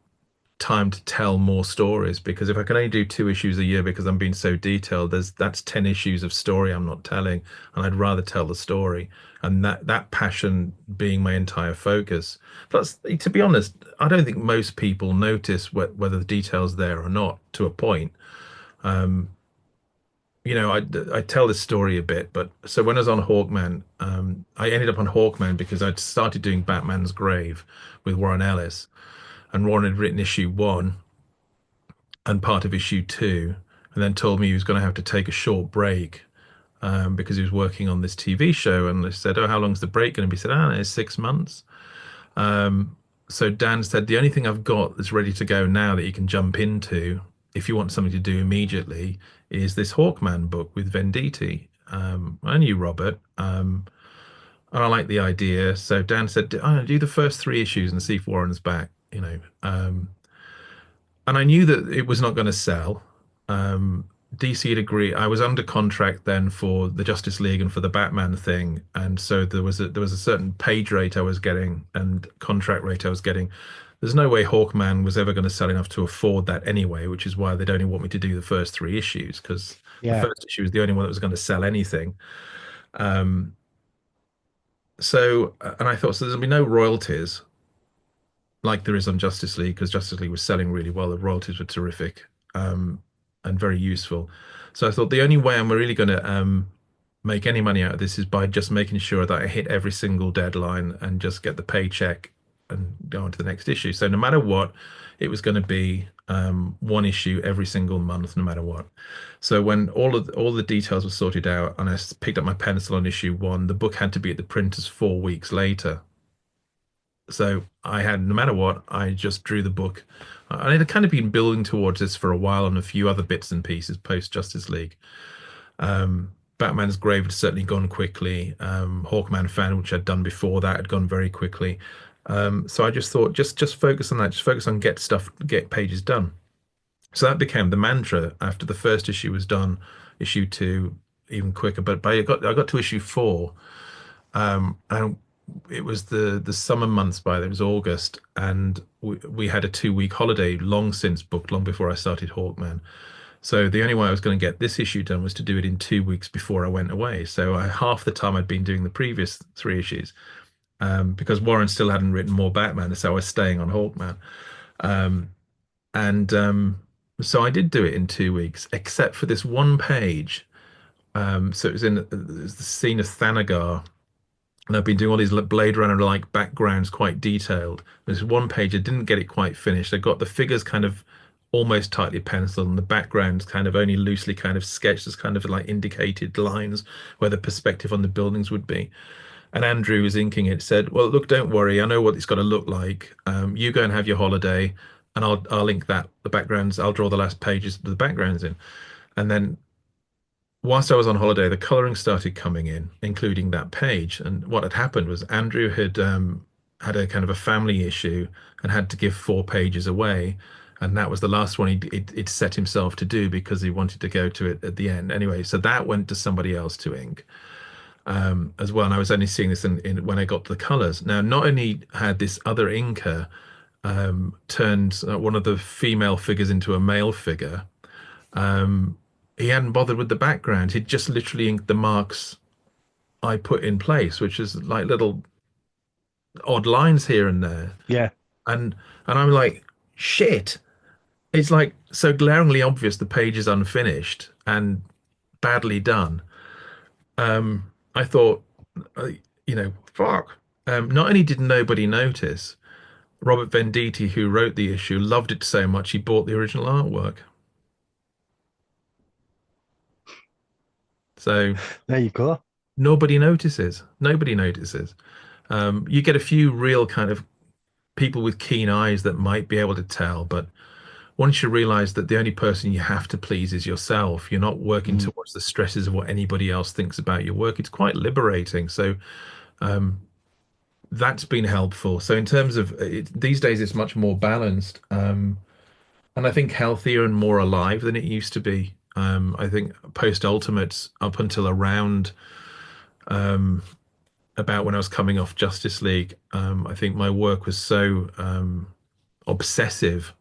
time to tell more stories. Because if I can only do 2 issues a year because I'm being so detailed, that's 10 issues of story I'm not telling, and I'd rather tell the story. And that passion being my entire focus. Plus, to be honest, I don't think most people notice whether the detail's there or not to a point. Um, I tell this story a bit, but so when I was on Hawkman, I ended up on Hawkman because I'd started doing Batman's Grave with Warren Ellis, and Warren had written issue 1 and part of issue 2, and then told me he was going to have to take a short break, because he was working on this TV show. And I said, "Oh, how long's the break going to be?" He said, "Ah, it's 6 months." Um, so Dan said, "The only thing I've got that's ready to go now that you can jump into, if you want something to do immediately, is this Hawkman book with Venditti." I knew Robert, and I liked the idea. So Dan said, "Do the first 3 issues and see if Warren's back." And I knew that it was not going to sell. DC had agreed. I was under contract then for the Justice League and for the Batman thing, and so there was a certain page rate I was getting and contract rate I was getting. There's no way Hawkman was ever going to sell enough to afford that anyway, which is why they'd only want me to do the first 3 issues, because the yeah, first issue was the only one that was going to sell anything. Um, and I thought, so there'll be no royalties like there is on Justice League, because Justice League was selling really well. The royalties were terrific, and very useful. So I thought the only way I'm really going to make any money out of this is by just making sure that I hit every single deadline and just get the paycheck and go on to the next issue. So no matter what, it was going to be 1 issue every single month, no matter what. So when all the details were sorted out and I picked up my pencil on issue 1, the book had to be at the printers 4 weeks later. So I had, no matter what, I just drew the book. I had kind of been building towards this for a while on a few other bits and pieces post Justice League. Batman's Grave had certainly gone quickly. Hawkman Fan, which I'd done before that, had gone very quickly. So I just thought, just focus on that. Just focus on get pages done. So that became the mantra after the first issue was done. Issue 2 even quicker, but I got to issue 4, and it was the summer months. By then it was August, and we had a 2 week holiday long since booked, long before I started Hawkman. So the only way I was going to get this issue done was to do it in 2 weeks before I went away. So half the time I'd been doing the previous 3 issues, because Warren still hadn't written more Batman, so I was staying on Hawkman. And so I did do it in 2 weeks, except for this one page. So it was the scene of Thanagar, and I've been doing all these Blade Runner like backgrounds, quite detailed. There's one page I didn't get it quite finished. I got the figures kind of almost tightly penciled, and the backgrounds kind of only loosely kind of sketched as kind of like indicated lines where the perspective on the buildings would be. And Andrew was inking it, said, "Well, look, don't worry. I know what it's got to look like. You go and have your holiday, and I'll link the backgrounds. I'll draw the last pages with the backgrounds in." And then whilst I was on holiday, the colouring started coming in, including that page. And what had happened was Andrew had a kind of a family issue and had to give 4 pages away. And that was the last one he'd set himself to do because he wanted to go to it at the end. Anyway, so that went to somebody else to ink. as well. And I was only seeing this in when I got to the colors. Now, not only had this other inker turned one of the female figures into a male figure, um, he hadn't bothered with the background. He'd just literally inked the marks I put in place, which is like little odd lines here and there. Yeah. And I'm like, shit. It's like so glaringly obvious the page is unfinished and badly done. I thought, uh, fuck. Not only did nobody notice, Robert Venditti, who wrote the issue, loved it so much he bought the original artwork. So There you go. nobody notices. Nobody notices. You get a few real kind of people with keen eyes that might be able to tell, but once you realize that the only person you have to please is yourself, you're not working Mm. towards the stresses of what anybody else thinks about your work. It's quite liberating. So um, that's been helpful. So in terms of these days, it's much more balanced, and I think healthier and more alive than it used to be. I think post Ultimates up until around about when I was coming off Justice League, I think my work was so obsessive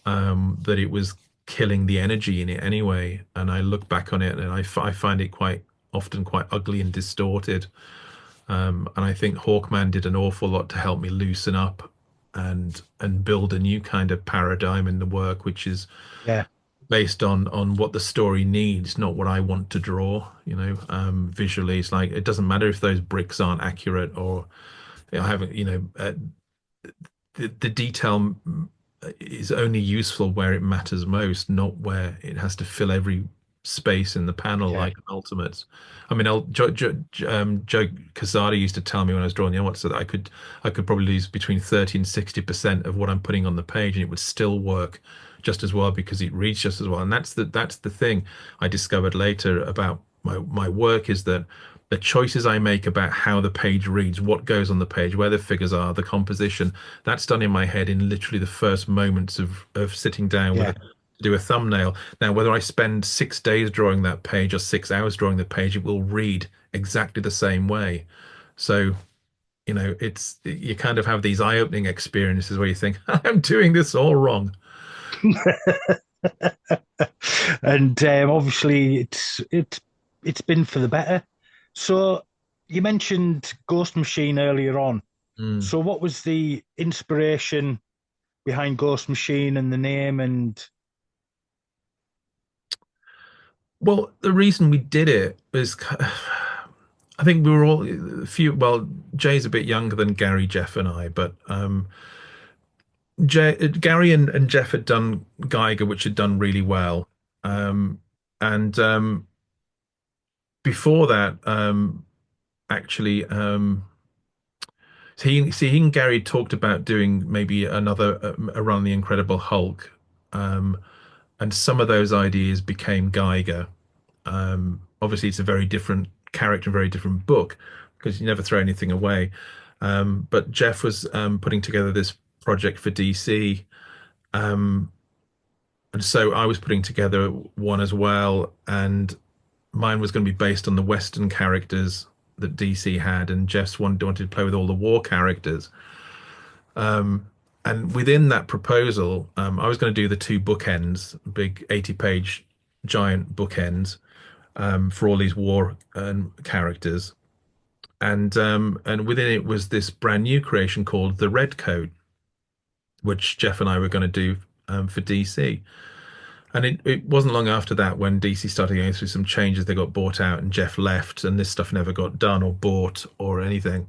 that it was killing the energy in it anyway. And I look back on it and I find it quite often quite ugly and distorted. And I think Hawkman did an awful lot to help me loosen up and build a new kind of paradigm in the work, which is Yeah. based on what the story needs, not what I want to draw. Visually, it's like it doesn't matter if those bricks aren't accurate or I haven't, the detail is only useful where it matters most, not where it has to fill every space in the panel Yeah. like Ultimates. I mean, Joe Casada used to tell me when I was drawing the Ultimates that I could probably lose between 30 and 60% of what I'm putting on the page, and it would still work just as well because it reads just as well. And that's the thing I discovered later about my work is that the choices I make about how the page reads, what goes on the page, where the figures are, the composition, that's done in my head in literally the first moments of sitting down with Yeah. to do a thumbnail. Now, whether I spend 6 days drawing that page or 6 hours drawing the page, it will read exactly the same way. So, it's you kind of have these eye-opening experiences where you think, I'm doing this all wrong. And obviously it's been for the better. So you mentioned Ghost Machine earlier on. Mm. So what was the inspiration behind Ghost Machine and the name? And Well, the reason we did it is I think we were all a few. Well, Jay's a bit younger than Gary, Jeff, and I, but Gary and Jeff had done Geiger, which had done really well. And before that, actually, he and Gary talked about doing maybe another around the Incredible Hulk, um, and some of those ideas became Geiger. Obviously, it's a very different character, very different book because you never throw anything away. But Jeff was putting together this project for DC, um, and so I was putting together one as well, and mine was going to be based on the Western characters that DC had, and Jeff's wanted to play with all the war characters. And within that proposal, I was going to do the two bookends, big 80-page giant bookends for all these war characters, and within it was this brand new creation called the Redcoat, which Jeff and I were going to do for DC. And it wasn't long after that when DC started going through some changes. They got bought out, and Jeff left, and this stuff never got done or bought or anything.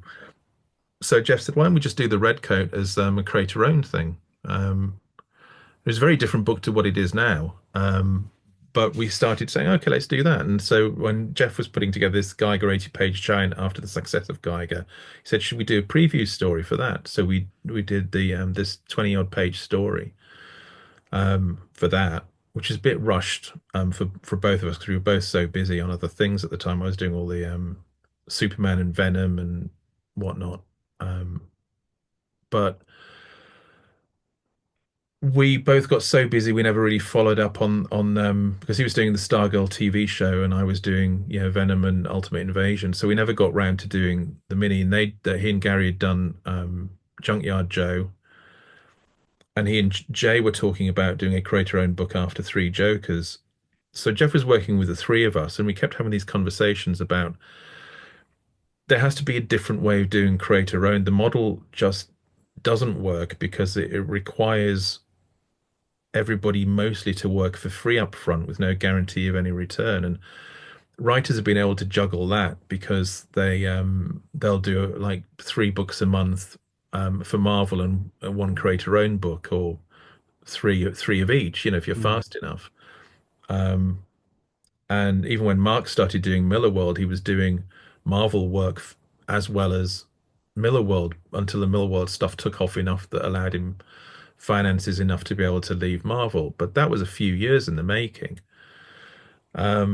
So Jeff said, "Why don't we just do the Redcoat as a creator-owned thing?" It was a very different book to what it is now. But we started saying, okay, let's do that. And so when Jeff was putting together this Geiger 80-page giant after the success of Geiger, he said, should we do a preview story for that? So we did the this 20-odd page story for that, which is a bit rushed for both of us because we were both so busy on other things at the time. I was doing all the Superman and Venom and whatnot. But we both got so busy we never really followed up on because he was doing the Stargirl TV show and I was doing Venom and Ultimate Invasion, so we never got round to doing the mini. And he and Gary had done Junkyard Joe, and he and Jay were talking about doing a creator-owned book after Three Jokers. So Geoff was working with the three of us, and we kept having these conversations about there has to be a different way of doing creator-owned. The model just doesn't work because it requires everybody mostly to work for free up front with no guarantee of any return. And writers have been able to juggle that because they'll do like 3 books a month for Marvel and one creator owned book, or three of each, if you're fast enough. And even when Mark started doing Miller World, he was doing Marvel work as well as Miller World until the Miller World stuff took off enough that allowed him finances enough to be able to leave Marvel. But that was a few years in the making. But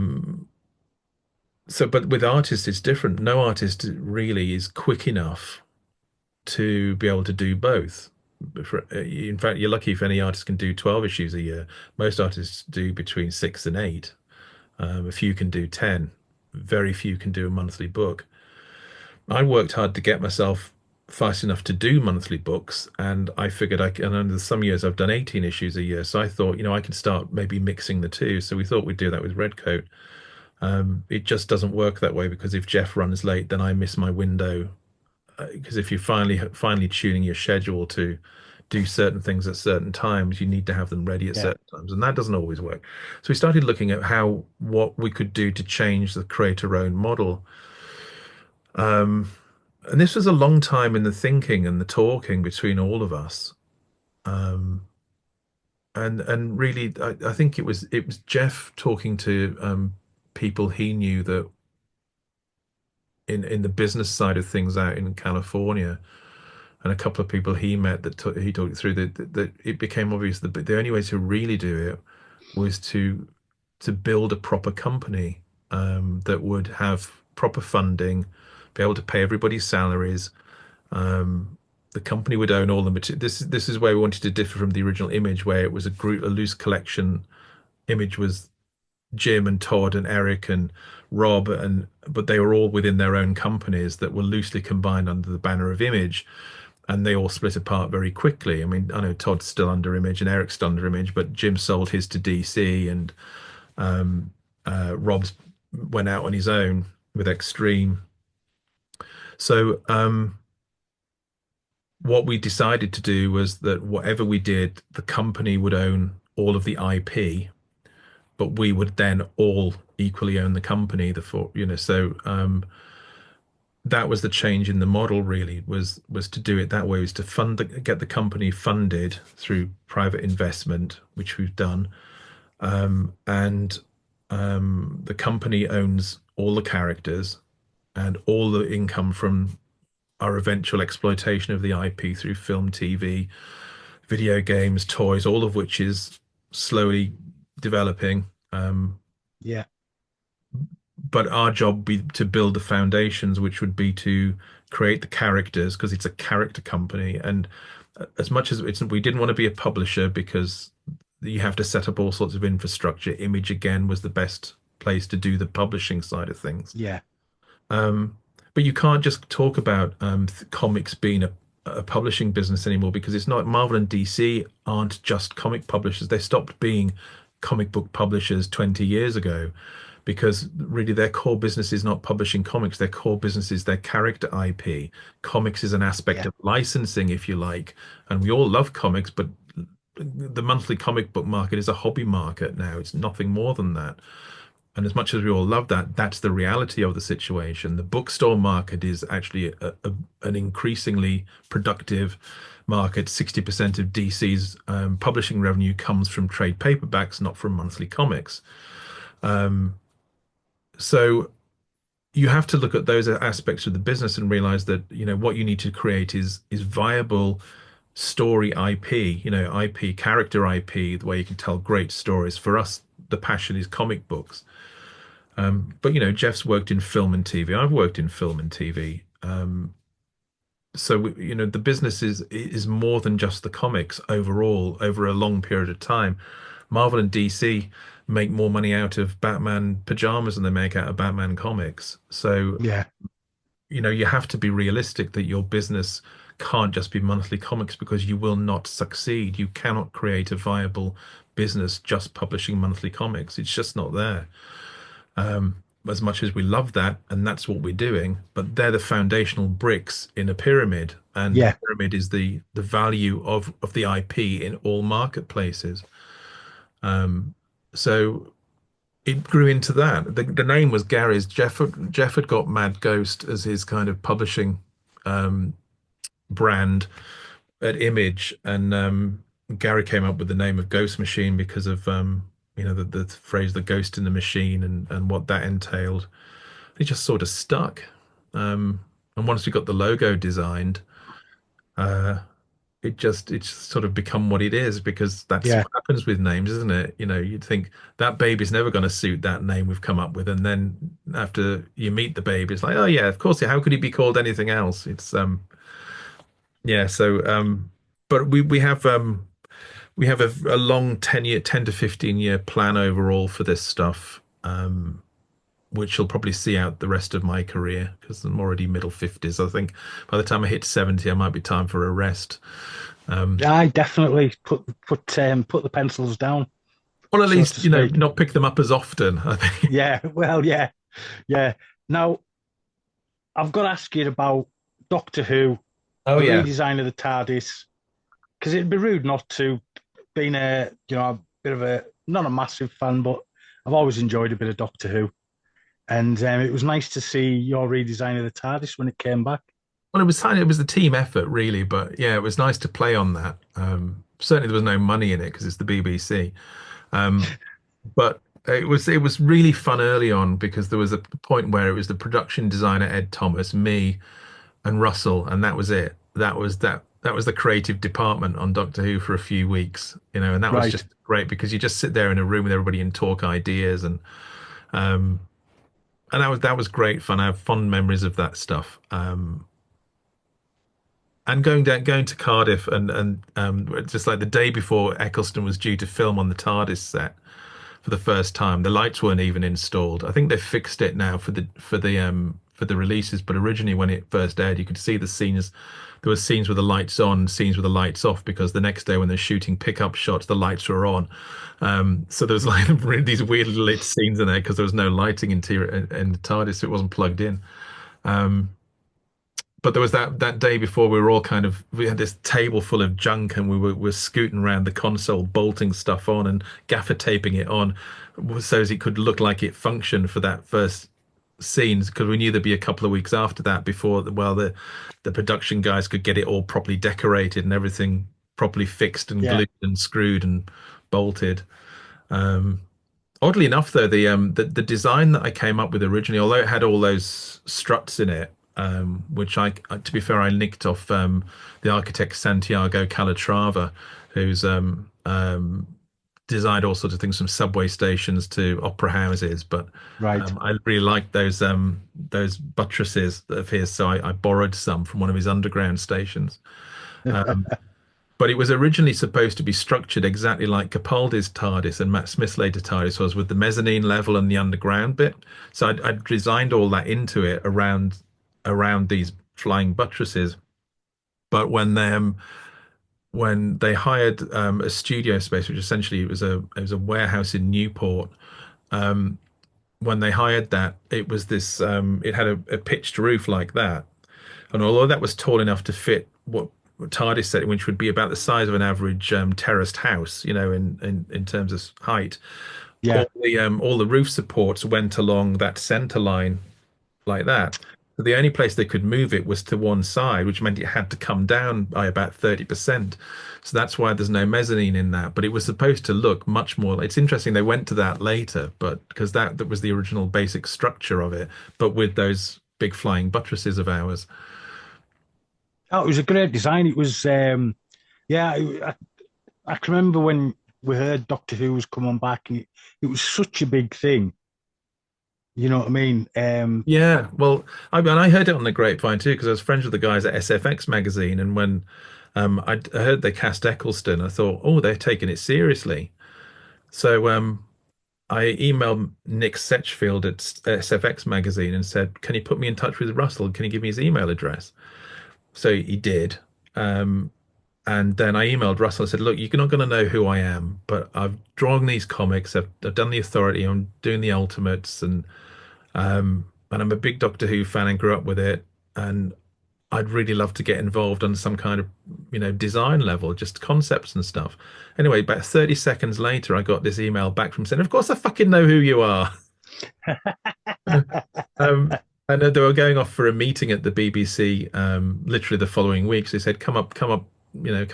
with artists, it's different. No artist really is quick enough to be able to do both. In fact, you're lucky if any artist can do 12 issues a year. Most artists do between 6 and 8. A few can do 10. Very few can do a monthly book. I worked hard to get myself fast enough to do monthly books, and I figured and under some years I've done 18 issues a year. So I thought, I can start maybe mixing the two. So we thought we'd do that with Redcoat. It just doesn't work that way because if Geoff runs late, then I miss my window. Because if you're finally tuning your schedule to do certain things at certain times, you need to have them ready at certain times, and that doesn't always work. So we started looking at what we could do to change the creator-owned model. And this was a long time in the thinking and the talking between all of us. And really, I think it was Geoff talking to people he knew that in the business side of things out in California, and a couple of people he met that he talked through that it became obvious that the only way to really do it was to build a proper company that would have proper funding, be able to pay everybody's salaries. The company would own all the material. This is where we wanted to differ from the original Image, where it was a loose collection. Image was Jim and Todd and Eric and Rob, but they were all within their own companies that were loosely combined under the banner of Image, and they all split apart very quickly. I mean, I know Todd's still under Image and Eric's still under Image, but Jim sold his to DC, and Rob's went out on his own with Extreme. So what we decided to do was that whatever we did, the company would own all of the IP, but we would then all equally own the company. So that was the change in the model. Really, was to do it that way, was to get the company funded through private investment, which we've done, and the company owns all the characters and all the income from our eventual exploitation of the IP through film, TV, video games, toys, all of which is slowly developing. Yeah. But our job would be to build the foundations, which would be to create the characters, because it's a character company. And as much as we didn't want to be a publisher because you have to set up all sorts of infrastructure. Image again was the best place to do the publishing side of things. Yeah. But you can't just talk about comics being a publishing business anymore, because it's not. Marvel and DC aren't just comic publishers. They stopped being comic book publishers 20 years ago, because really their core business is not publishing comics. Their core business is their character IP. Comics is an aspect of licensing, if you like. And we all love comics, but the monthly comic book market is a hobby market now. It's nothing more than that. And as much as we all love that, that's the reality of the situation. The bookstore market is actually an increasingly productive market. 60% of DC's publishing revenue comes from trade paperbacks, not from monthly comics. So you have to look at those aspects of the business and realize that, what you need to create is viable story IP, IP, character IP, the way you can tell great stories. For us, the passion is comic books. But Geoff's worked in film and TV. I've worked in film and TV. you know, the business is more than just the comics overall over a long period of time. Marvel and DC make more money out of Batman pajamas than they make out of Batman comics. So, Yeah, you know, you have to be realistic that your business can't just be monthly comics because you will not succeed. You cannot create a viable business just publishing monthly comics. It's just not there. As much as we love that, and that's what we're doing, but they're the foundational bricks in a pyramid, and the yeah, pyramid is the value of the IP in all marketplaces. So it grew into that. The name was Gary's. Jeff had got Mad Ghost as his kind of publishing um, brand at Image, and Gary came up with the name of Ghost Machine because of you know, the phrase "the ghost in the machine" and what that entailed. It just sort of stuck. And once we got the logo designed, uh, it's sort of become what it is because that's yeah. what happens with names, isn't it? You know, you'd think that baby's never going to suit that name we've come up with, and then after you meet the baby, it's like, oh yeah, of course, yeah, how could he be called anything else? It's yeah, so but we have a long 10 to 15 year plan overall for this stuff. Which will probably see out the rest of my career because I'm already middle 50s. I think by the time I hit 70, I might be time for a rest. Yeah, I definitely put the pencils down, Or at so least, to you know, speak. not pick them up as often, I think. Yeah, well, yeah, yeah. Now I've got to ask you about Doctor Who, Oh the yeah. redesign of the TARDIS, because it'd be rude not to, being a a bit of a not a massive fan, but I've always enjoyed a bit of Doctor Who, and it was nice to see your redesign of the TARDIS when it came back. Well, it was a team effort really, but yeah, it was nice to play on that. Certainly there was no money in it because it's the BBC. Um, but it was really fun early on because there was a point where it was the production designer Ed Thomas, me, and Russell, and that was it. That was the creative department on Doctor Who for a few weeks, you know, and that was Right. just great because you just sit there in a room with everybody and talk ideas um and that was great fun. I have fond memories of that stuff. And going to Cardiff and just like the day before Eccleston was due to film on the Tardis set for the first time. The lights weren't even installed. I think they've fixed it now for the releases, but originally when it first aired, you could see the scenes. There were scenes with the lights on, scenes with the lights off, because the next day when they're shooting pickup shots, the lights were on. So there was like these weirdly lit scenes in there because there was no lighting interior in the TARDIS, so it wasn't plugged in. Um, but there was that day before we had this table full of junk and we were scooting around the console bolting stuff on and gaffer taping it on so as it could look like it functioned for that first scenes because we knew there'd be a couple of weeks after that before the production guys could get it all properly decorated and everything properly fixed and Yeah. glued and screwed and bolted. Um, Oddly enough, though, the design that I came up with originally, although it had all those struts in it, which to be fair, I nicked off the architect Santiago Calatrava, who's designed all sorts of things from subway stations to opera houses. But Right. I really liked those buttresses of his, so I borrowed some from one of his underground stations. Um, but it was originally supposed to be structured exactly like Capaldi's TARDIS and Matt Smith's later TARDIS was, with the mezzanine level and the underground bit. So I'd designed all that into it around these flying buttresses. But when they hired a studio space, which essentially it was a warehouse in Newport, um, when they hired that, it was this it had a pitched roof like that, and although that was tall enough to fit what TARDIS said, which would be about the size of an average terraced house, you know, in terms of height, Yeah. all the roof supports went along that center line like that. So the only place they could move it was to one side, which meant it had to come down by about 30%. So that's why there's no mezzanine in that. But it was supposed to look much more. It's interesting they went to that later, but because that was the original basic structure of it, but with those big flying buttresses of ours. Oh, it was a great design. It was, yeah, I can remember when we heard Doctor Who was coming back, and it was such a big thing, You know what I mean? Yeah, well, I mean, I heard it on the grapevine too because I was friends with the guys at SFX magazine, and when I heard they cast Eccleston, I thought, oh, they're taking it seriously. So I emailed Nick Setchfield at SFX magazine and said, "Can you put me in touch with Russell? Can you give me his email address?" So he did. Um, and then I emailed Russell and said, "Look, you're not going to know who I am, but I've drawn these comics. I've done the Authority. I'm doing the Ultimates, and I'm a big Doctor Who fan and grew up with it. And I'd really love to get involved on some kind of, design level, just concepts and stuff." Anyway, about 30 seconds later, I got this email back from saying, "Of course I fucking know who you are." Um, and they were going off for a meeting at the BBC, literally the following week. So they said, come up, come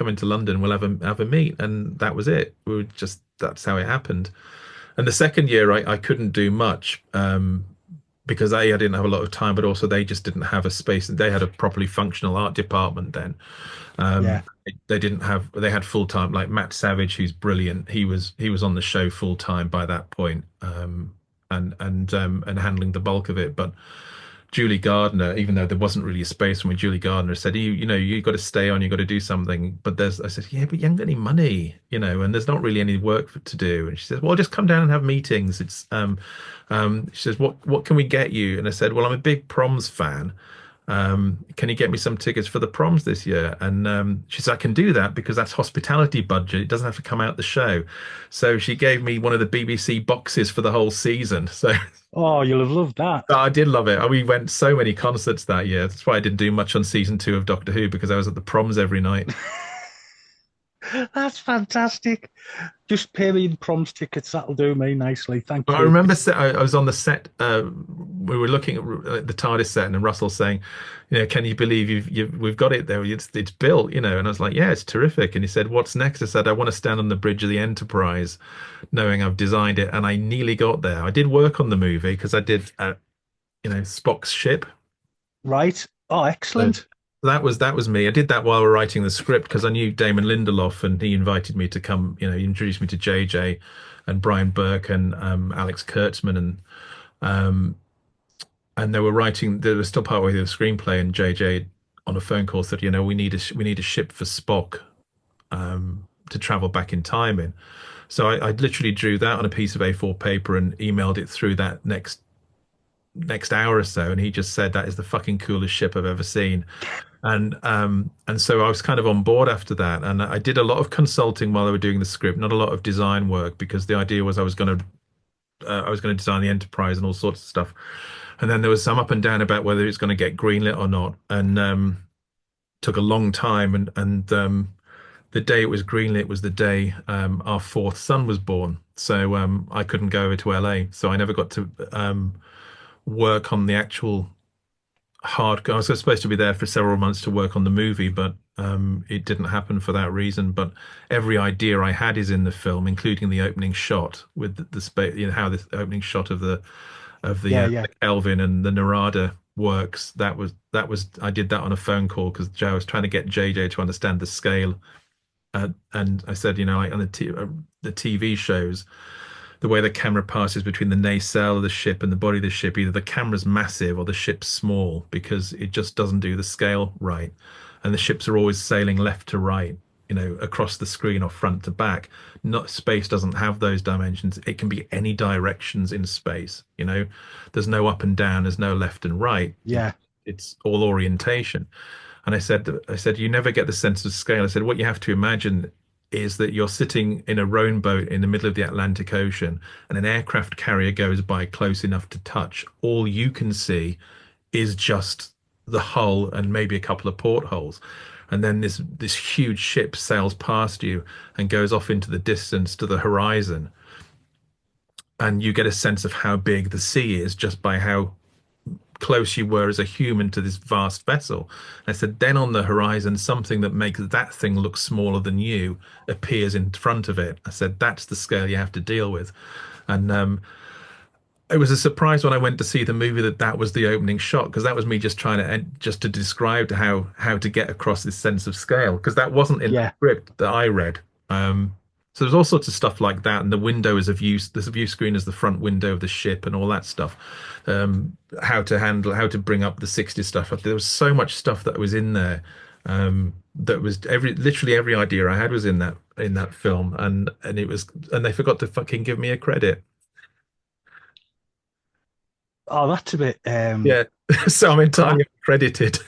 into London. We'll have a meet." And that was it. That's how it happened. And the second year, I couldn't do much. Because I didn't have a lot of time, but also they just didn't have a space. They had a properly functional art department then. Yeah, They didn't have. They had full time, like Matt Savage, who's brilliant. He was on the show full time by that point, and handling the bulk of it. But Julie Gardner, even though there wasn't really a space for me, Julie Gardner said, you got to stay on, you got to do something. But I said, yeah, but you haven't got any money, and there's not really any work to do. And she says, well, just come down and have meetings. She says, what can we get you? And I said, well, I'm a big proms fan. Can you get me some tickets for the proms this year? And she said, I can do that because that's hospitality budget. It doesn't have to come out the show. So she gave me one of the BBC boxes for the whole season. So oh, you'll have loved that. I did love it. We went so many concerts that year. That's why I didn't do much on season 2 of Doctor Who because I was at the proms every night. That's fantastic. Just pay me the proms tickets. That'll do me nicely. Thank I you. remember I was on the set. We were looking at the Tardis set, and Russell saying, "Can you believe we've got it there? It's built, And I was like, "Yeah, it's terrific." And he said, "What's next?" I said, "I want to stand on the bridge of the Enterprise, knowing I've designed it." And I nearly got there. I did work on the movie because I did, Spock's ship. Right. Oh, So excellent. that was me. I did that while we were writing the script because I knew Damon Lindelof, and he invited me to come. He introduced me to JJ and Brian Burke and Alex Kurtzman, um, and they were writing. They were still partway through the screenplay, and JJ on a phone call said, we need a ship for Spock to travel back in time in. So I literally drew that on a piece of A4 paper and emailed it through that next hour or so, and he just said that is the fucking coolest ship I've ever seen. And so I was kind of on board after that, and I did a lot of consulting while they were doing the script, not a lot of design work, because the idea was I was going to design the Enterprise and all sorts of stuff. And then there was some up and down about whether it's going to get greenlit or not, and took a long time. And the day it was greenlit was the day our fourth son was born. So I couldn't go over to LA, so I never got to work on the actual hard. I was supposed to be there for several months to work on the movie, but it didn't happen for that reason. But every idea I had is in the film, including the opening shot with the space. How the opening shot of the Yeah. the Kelvin and the Narada works. That was I did that on a phone call because Joe was trying to get JJ to understand the scale. And I said, like on the TV shows, the way the camera passes between the nacelle of the ship and the body of the ship, either the camera's massive or the ship's small because it just doesn't do the scale right. And the ships are always sailing left to right, across the screen or front to back. Not space doesn't have those dimensions. It can be any directions in space. There's no up and down, there's no left and right. Yeah. It's all orientation. And I said, you never get the sense of scale. I said, what you have to imagine is that you're sitting in a rowboat in the middle of the Atlantic Ocean and an aircraft carrier goes by close enough to touch. All you can see is just the hull and maybe a couple of portholes. And then this huge ship sails past you and goes off into the distance to the horizon. And you get a sense of how big the sea is just by how close you were as a human to this vast vessel. I said, then on the horizon, something that makes that thing look smaller than you appears in front of it. I said, that's the scale you have to deal with. And it was a surprise when I went to see the movie that was the opening shot, because that was me just trying to describe how to get across this sense of scale, because that wasn't in the Yeah. script that I read. So there's all sorts of stuff like that, and the window is a view. There's a view screen as the front window of the ship, and all that stuff. How to bring up the 60s stuff. There was so much stuff that was in there. That was literally every idea I had was in that film, and they forgot to fucking give me a credit. Oh, that's a bit. Yeah, so I'm entirely credited.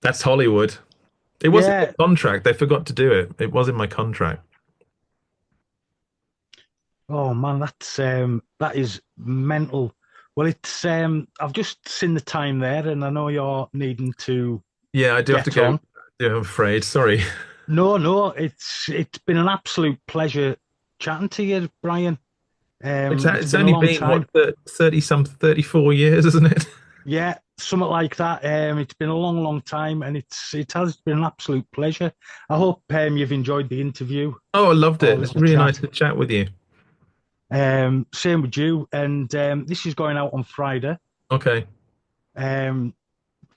That's Hollywood. It wasn't in the contract. They forgot to do it. It was in my contract. Oh man, that is mental. Well, it's I've just seen the time there, and I know you're needing to. Yeah, I do have to go. On. Yeah, I'm afraid. Sorry. No, it's been an absolute pleasure chatting to you, Bryan. It's only been what 34 years, isn't it? Yeah, something like that. It's been a long time, and it has been an absolute pleasure. I hope you've enjoyed the interview. Oh, I loved it. It's really nice to chat with you. Same with you. And this is going out on Friday. Okay. Send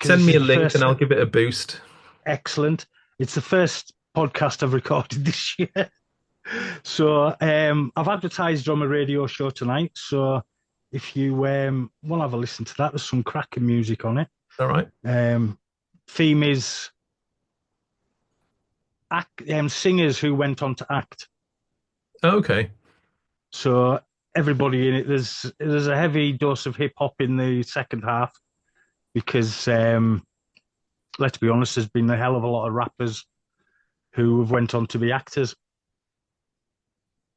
me a link and I'll give it a boost. Excellent. It's the first podcast I've recorded this year. So I've advertised on my radio show tonight. So if you want to have a listen to that, there's some cracking music on it. All right. Theme is singers who went on to act. Okay. So everybody in it, there's a heavy dose of hip hop in the second half because let's be honest, there's been a hell of a lot of rappers who have went on to be actors.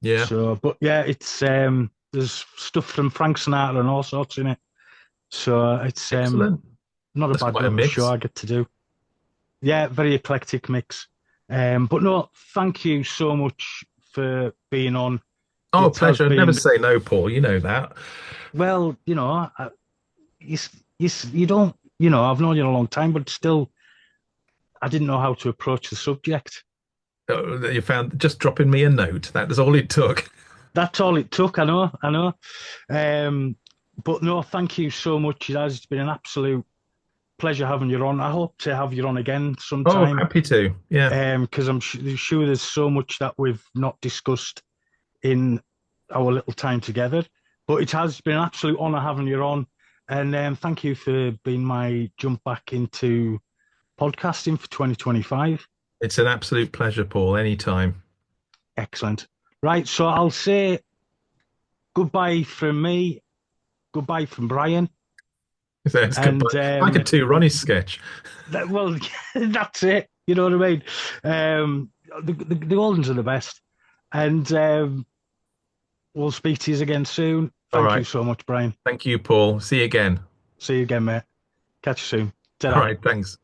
Yeah. So, but yeah, it's there's stuff from Frank Sinatra and all sorts in it. So it's not a bad little show I get to do. Yeah, very eclectic mix. But no, thank you so much for being on. Oh, pleasure. I'd never say no, Paul. You know that. Well, you know, you don't, you know, I've known you a long time, but still, I didn't know how to approach the subject. You found just dropping me a note. That was all it took. That's all it took. I know. But no, thank you so much. It's been an absolute pleasure having you on. I hope to have you on again sometime. Oh, happy to. Yeah. Because I'm sure there's so much that we've not discussed in our little time together. But it has been an absolute honour having you on. And thank you for being my jump back into podcasting for 2025. It's an absolute pleasure, Paul. Anytime. Excellent. Right, so I'll say goodbye from me, goodbye from Bryan. That's goodbye. Like a Two Ronnie sketch. Well, that's it. You know what I mean? The Goldens are the best. And we'll speak to you again soon. Thank you so much, Bryan. Thank you, Paul. See you again. See you again, mate. Catch you soon. Ta-da. All right, thanks.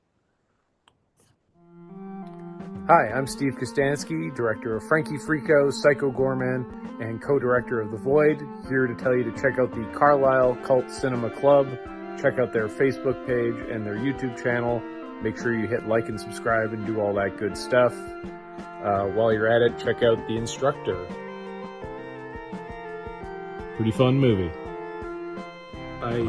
Hi, I'm Steve Kostansky, director of Frankie Frico, Psycho Gorman, and co-director of The Void, here to tell you to check out the Carlisle Cult Cinema Club. Check out their Facebook page and their YouTube channel. Make sure you hit like and subscribe and do all that good stuff. While you're at it, check out The Instructor. Pretty fun movie. Bye.